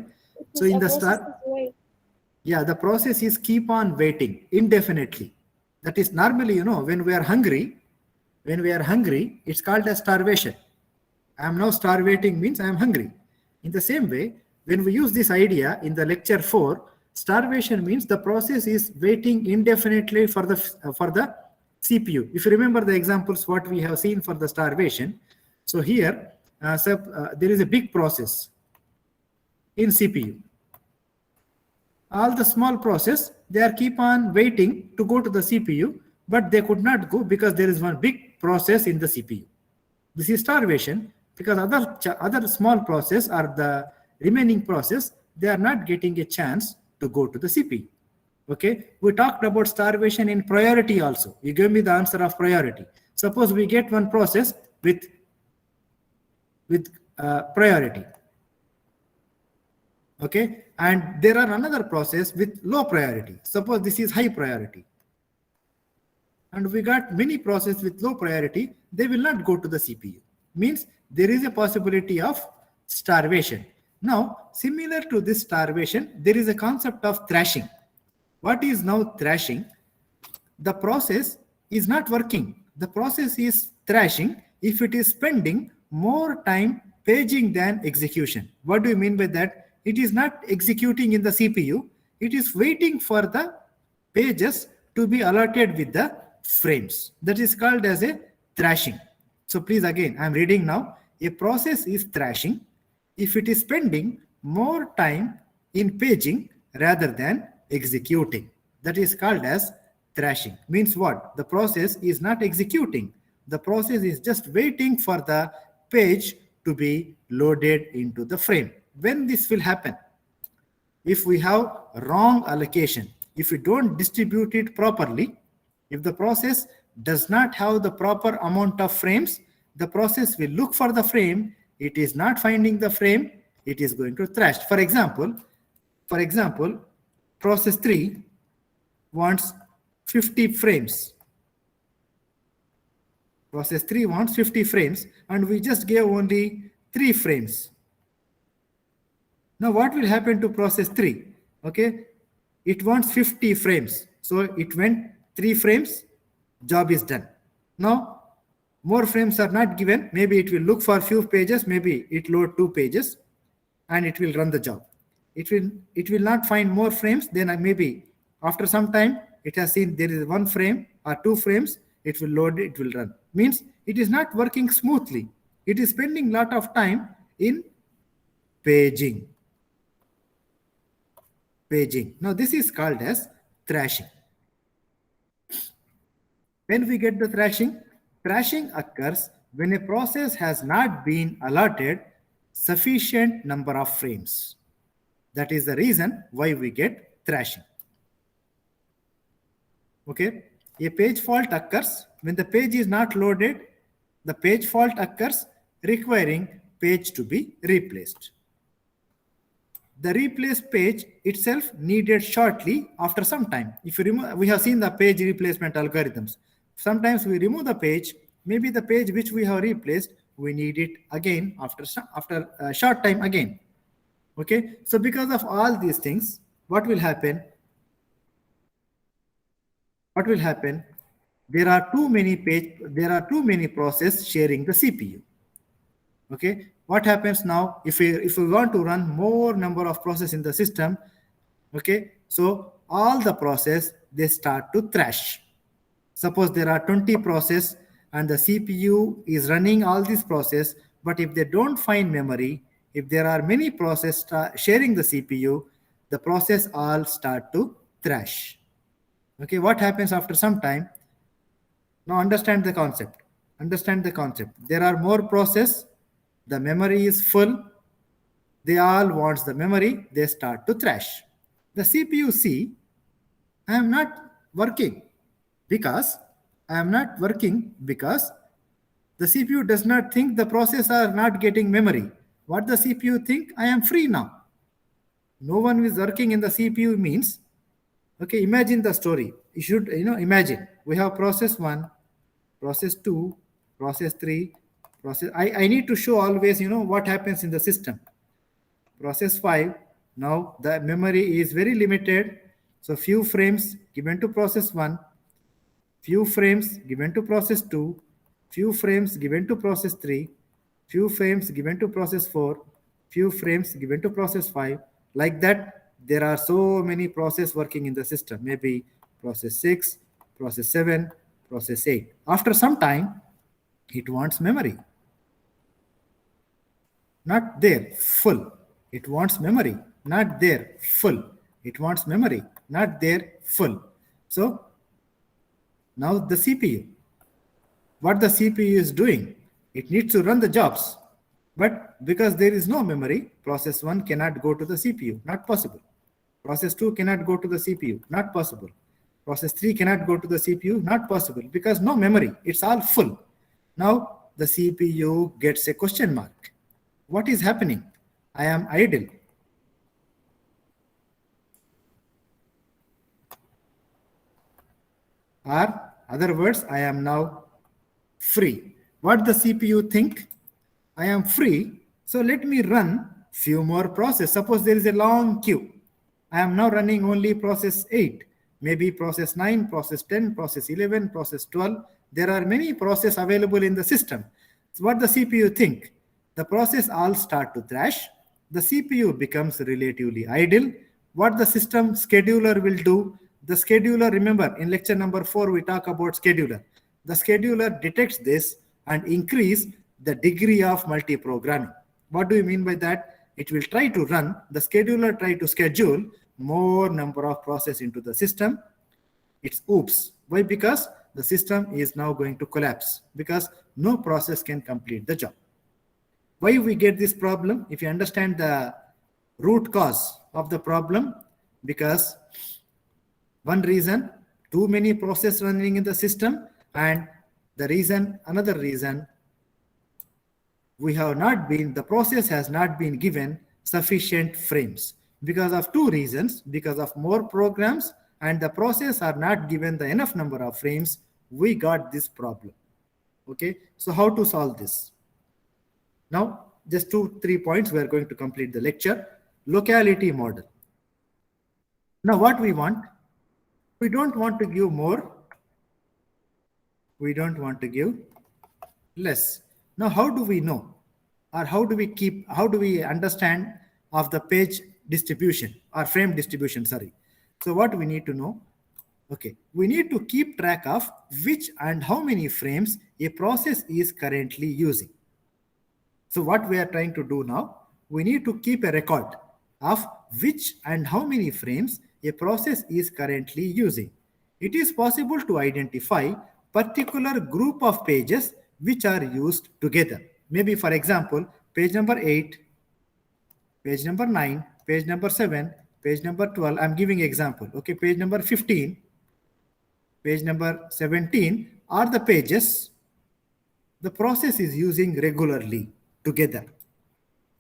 So in the start, yeah, the process is keep on waiting indefinitely. That is normally, when we are hungry, it's called as starvation. I am now starvating means I am hungry. In the same way, when we use this idea in the lecture 4, starvation means the process is waiting indefinitely for the CPU. If you remember the examples what we have seen for the starvation, so here there is a big process in CPU. All the small process, they are keep on waiting to go to the CPU, but they could not go because there is one big process in the CPU. This is starvation, because other small process or the remaining process, they are not getting a chance to go to the CPU. Okay, we talked about starvation in priority also. You gave me the answer of priority. Suppose we get one process with priority. Okay, and there are another process with low priority. Suppose this is high priority, and we got many processes with low priority. They will not go to the CPU. Means there is a possibility of starvation. Now, similar to this starvation, there is a concept of thrashing. What is now thrashing? The process is not working. The process is thrashing if it is spending more time paging than execution. What do you mean by that? It is not executing in the CPU. It is waiting for the pages to be allotted with the frames. That is called as a thrashing. So please, again, I'm reading now. A process is thrashing if it is spending more time in paging rather than executing. That is called as thrashing. Means what? The process is not executing. The process is just waiting for the page to be loaded into the frame. When this will happen? If we have wrong allocation, if we don't distribute it properly, if the process does not have the proper amount of frames, the process will look for the frame. It is not finding the frame. It is going to thrash. For example, process 3 wants 50 frames. Process 3 wants 50 frames, and we just gave only 3 frames. Now what will happen to process 3? Okay, it wants 50 frames. So it went 3 frames, job is done. Now more frames are not given. Maybe it will look for a few pages, maybe it load 2 pages and it will run the job. It will not find more frames. Then maybe after some time it has seen there is 1 frame or 2 frames, it will load, it will run. Means it is not working smoothly. It is spending a lot of time in paging. Now this is called as thrashing. When we get the thrashing occurs when a process has not been allotted sufficient number of frames. That is the reason why we get thrashing. Okay, a page fault occurs when the page is not loaded. The page fault occurs requiring page to be replaced. The replaced page itself needed shortly after some time. If you remember, we have seen the page replacement algorithms. sometimes we remove the page, maybe the page which we have replaced, we need it again after a short time again. Okay, so because of all these things, what will happen? What will happen? There are too many processes sharing the CPU. Okay, what happens now if we want to run more number of processes in the system? Okay, so all the process they start to thrash. Suppose there are 20 processes and the CPU is running all these processes, but if they don't find memory, if there are many processes sharing the CPU, the process all start to thrash. Okay, what happens after some time? Now understand the concept. Understand the concept. There are more processes, the memory is full, they all wants the memory, they start to thrash. The CPU see, I am not working because the CPU does not think the process are not getting memory. What the CPU think? I am free now. No one is working in the CPU means, okay, imagine the story. You should, imagine we have process 1, process 2, process 3, process. I need to show always, what happens in the system. Process 5, now the memory is very limited. So few frames given to process 1, few frames given to process 2, few frames given to process 3, few frames given to process 4, few frames given to process 5. Like that, there are so many processes working in the system. Maybe process 6, process 7, process 8. After some time, it wants memory. Not there, full. It wants memory. Not there, full. It wants memory. Not there, full. So now the CPU. What the CPU is doing? It needs to run the jobs. But because there is no memory, process 1 cannot go to the CPU. Not possible. Process 2 cannot go to the CPU. Not possible. Process 3 cannot go to the CPU. Not possible. Because no memory. It's all full. Now the CPU gets a question mark. What is happening? I am idle. Or other words, I am now free. What the CPU think? I am free. So let me run few more processes. Suppose there is a long queue. I am now running only process 8, maybe process 9, process 10, process 11, process 12. There are many processes available in the system. So what the CPU think? The process all start to thrash. The CPU becomes relatively idle. What the system scheduler will do? The scheduler, remember in lecture number 4, we talk about scheduler. The scheduler detects this and increase the degree of multi-programming. What do you mean by that? It will try to run, the scheduler try to schedule more number of processes into the system. It's oops. Why? Because the system is now going to collapse because no process can complete the job. Why we get this problem? If you understand the root cause of the problem, because one reason, too many processes running in the system, and another reason, the process has not been given sufficient frames. Because of two reasons, because of more programs and the process are not given the enough number of frames, we got this problem. Okay, so how to solve this? Now, just 2-3 points, we are going to complete the lecture. Locality model. Now, what we want? We don't want to give more. We don't want to give less. Now, how do we know? Or how do we understand of the page distribution or frame distribution, sorry. So what we need to know? Okay, we need to keep track of which and how many frames a process is currently using. So what we are trying to do now, we need to keep a record of which and how many frames a process is currently using. It is possible to identify particular group of pages which are used together. Maybe for example, page number 8, page number 9, page number 7, page number 12. I'm giving example. Okay, page number 15, page number 17 are the pages the process is using regularly together.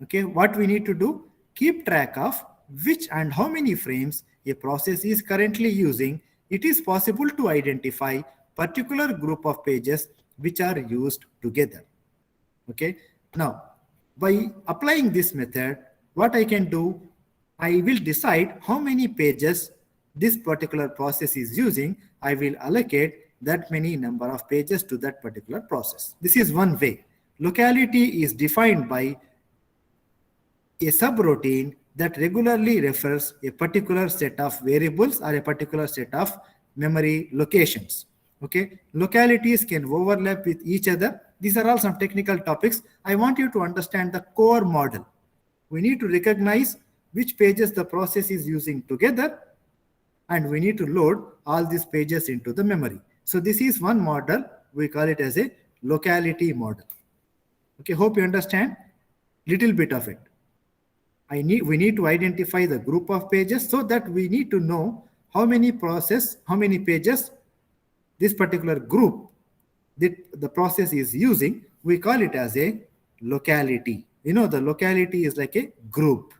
Okay, what we need to do? Keep track of which and how many frames a process is currently using. It is possible to identify particular group of pages which are used together. Okay. Now, by applying this method, what I can do, I will decide how many pages this particular process is using. I will allocate that many number of pages to that particular process. This is one way. Locality is defined by a subroutine that regularly refers a particular set of variables or a particular set of memory locations. Okay, localities can overlap with each other. These are all some technical topics. I want you to understand the core model. We need to recognize which pages the process is using together, and we need to load all these pages into the memory. So this is one model. We call it as a locality model. Okay, hope you understand little bit of it. We need to identify the group of pages, so that we need to know how many pages this particular group that the process is using. We call it as a locality. You know, the locality is like a group.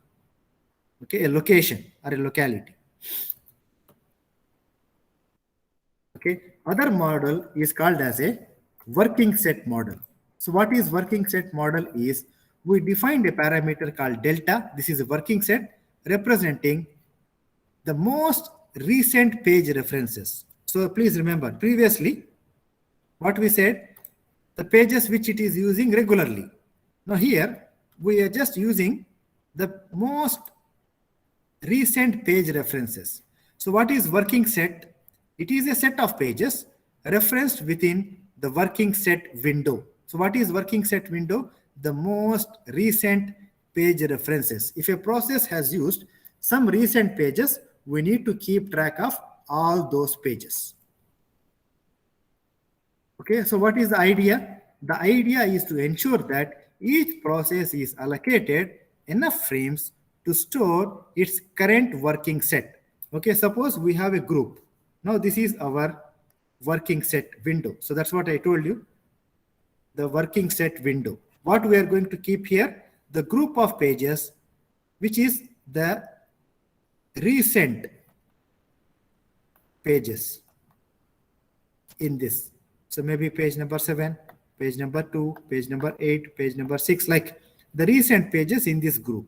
Okay, a location or a locality. Okay, other model is called as a working set model. So what is working set model is, we defined a parameter called delta. This is a working set representing the most recent page references. So please remember, previously what we said, the pages which it is using regularly. Now here we are just using the most recent page references. So what is working set? It is a set of pages referenced within the working set window. So what is working set window? The most recent page references. If a process has used some recent pages, we need to keep track of all those pages. Okay, so what is the idea? The idea is to ensure that each process is allocated enough frames to store its current working set. Okay, suppose we have a group. Now this is our working set window. So that's what I told you, the working set window. What we are going to keep here, the group of pages, which is the recent pages in this. So maybe page number 7, page number 2, page number 8, page number 6, like the recent pages in this group.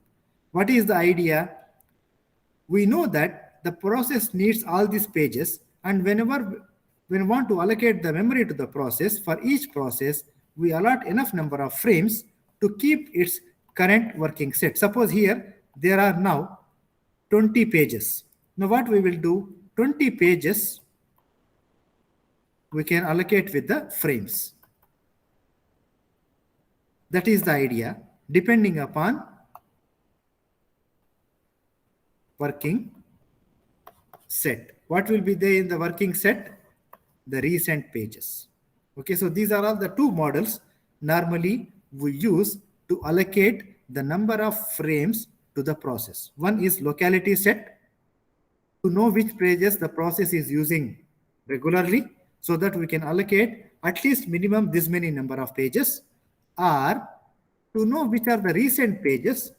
What is the idea? We know that the process needs all these pages, and when we want to allocate the memory to the process, for each process, we allot enough number of frames to keep its current working set. Suppose here there are now 20 pages. Now what we will do, 20 pages we can allocate with the frames. That is the idea, depending upon working set. What will be there in the working set? The recent pages. Okay, so these are all the two models normally we use to allocate the number of frames to the process. One is locality set, to know which pages the process is using regularly, so that we can allocate at least minimum this many number of pages, or to know which are the recent pages,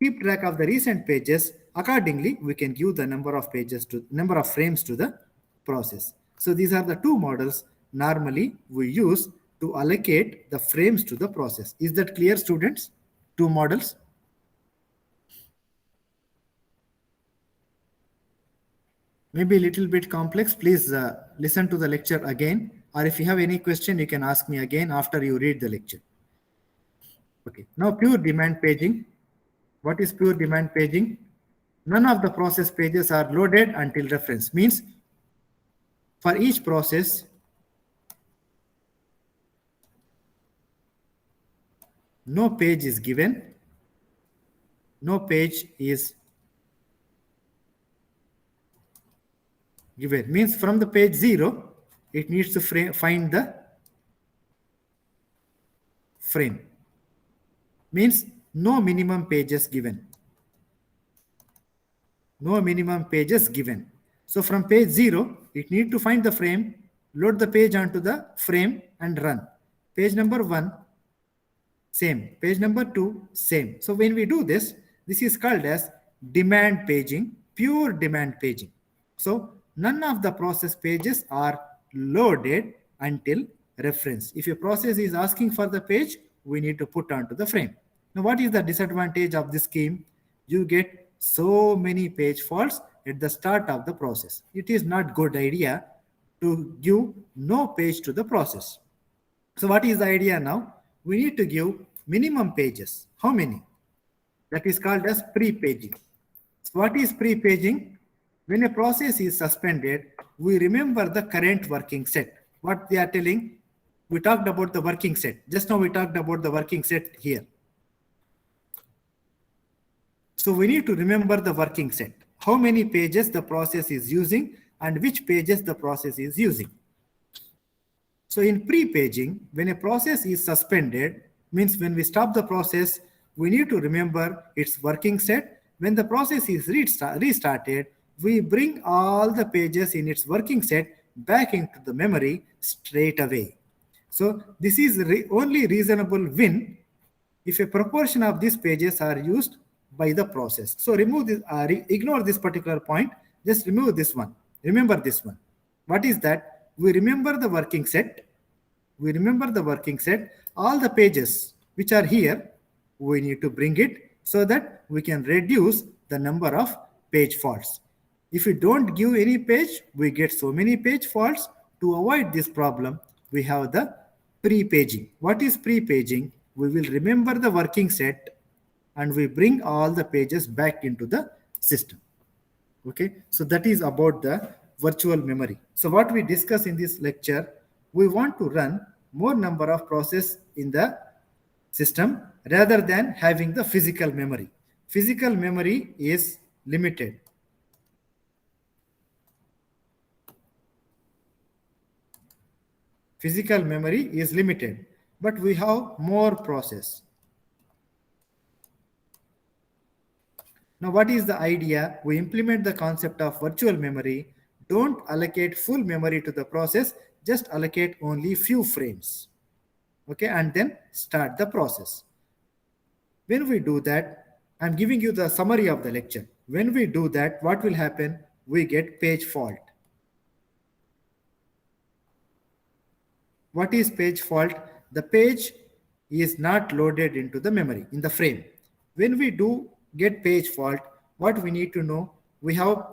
keep track of the recent pages. Accordingly, we can give the number of frames to the process. So these are the two models normally we use to allocate the frames to the process. Is that clear, students? Two models. Maybe a little bit complex. Please listen to the lecture again, or if you have any question, you can ask me again after you read the lecture. Okay, now pure demand paging. What is pure demand paging? None of the process pages are loaded until reference. Means for each process, no page is given, no page is given. Means from the page 0, it needs to find the frame. Means no minimum pages given. No minimum pages given. So from page 0, it needs to find the frame, load the page onto the frame and run. Page number 1, same. Page number 2, same. So when we do this, this is called as demand paging, pure demand paging. So none of the process pages are loaded until reference. If a process is asking for the page, we need to put onto the frame. Now, what is the disadvantage of this scheme? You get so many page faults at the start of the process. It is not good idea to give no page to the process. So what is the idea now? We need to give minimum pages. How many? That is called as pre-paging. So what is pre-paging? When a process is suspended, we remember the current working set. What they are telling, we talked about the working set. Just now we talked about the working set here. So we need to remember the working set. How many pages the process is using and which pages the process is using. So in pre-paging, when a process is suspended, means when we stop the process, we need to remember its working set. When the process is restarted, we bring all the pages in its working set back into the memory straight away. So this is only reasonable when if a proportion of these pages are used by the process. So remove this, ignore this particular point, just remove this one. Remember this one. What is that? We remember the working set. We remember the working set. All the pages which are here, we need to bring it so that we can reduce the number of page faults. If we don't give any page, we get so many page faults. To avoid this problem, we have the pre-paging. What is pre-paging? We will remember the working set and we bring all the pages back into the system. Okay, so that is about the virtual memory. So what we discuss in this lecture, we want to run more number of processes in the system rather than having the physical memory. Physical memory is limited. Physical memory is limited, but we have more process. Now, what is the idea? We implement the concept of virtual memory. Don't allocate full memory to the process, just allocate only few frames. Okay, and then start the process. When we do that, I'm giving you the summary of the lecture. When we do that, what will happen? We get page fault. What is page fault? The page is not loaded into the memory in the frame. When we do get page fault, what we need to know, we have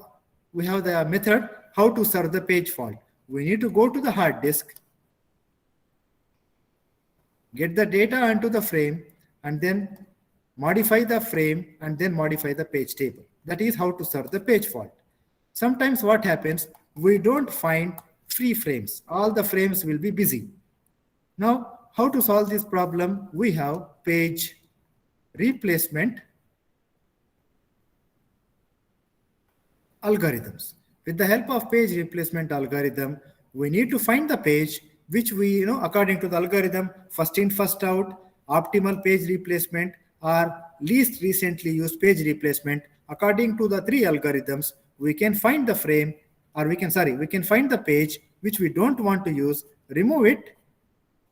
the method how to serve the page fault. We need to go to the hard disk, get the data onto the frame, and then modify the frame and then modify the page table. That is how to serve the page fault. Sometimes what happens, we don't find free frames. All the frames will be busy. Now, how to solve this problem? We have page replacement algorithms. With the help of page replacement algorithm, we need to find the page which we, according to the algorithm, first in, first out, optimal page replacement, or least recently used page replacement. According to the three algorithms, we can find the frame, or we can find the page which we don't want to use, remove it.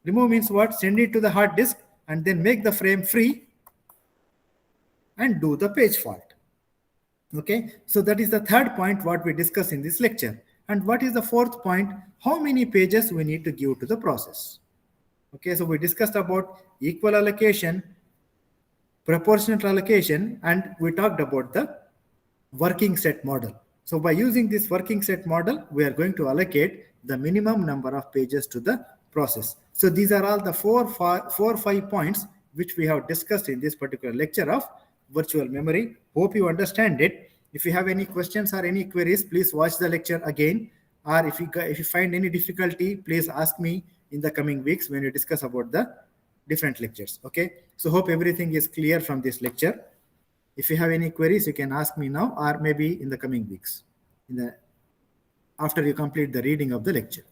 Remove means what? Send it to the hard disk and then make the frame free and do the page fault. Okay, so that is the third point what we discuss in this lecture. And what is the fourth point? How many pages we need to give to the process. Okay, so we discussed about equal allocation, proportional allocation, and we talked about the working set model. So by using this working set model, we are going to allocate the minimum number of pages to the process. So these are all the four or five points which we have discussed in this particular lecture of virtual memory. Hope you understand it. If you have any questions or any queries, please watch the lecture again. Or if you find any difficulty, please ask me in the coming weeks when we discuss about the different lectures. Okay. So hope everything is clear from this lecture. If you have any queries, you can ask me now or maybe in the coming weeks, after you complete the reading of the lecture.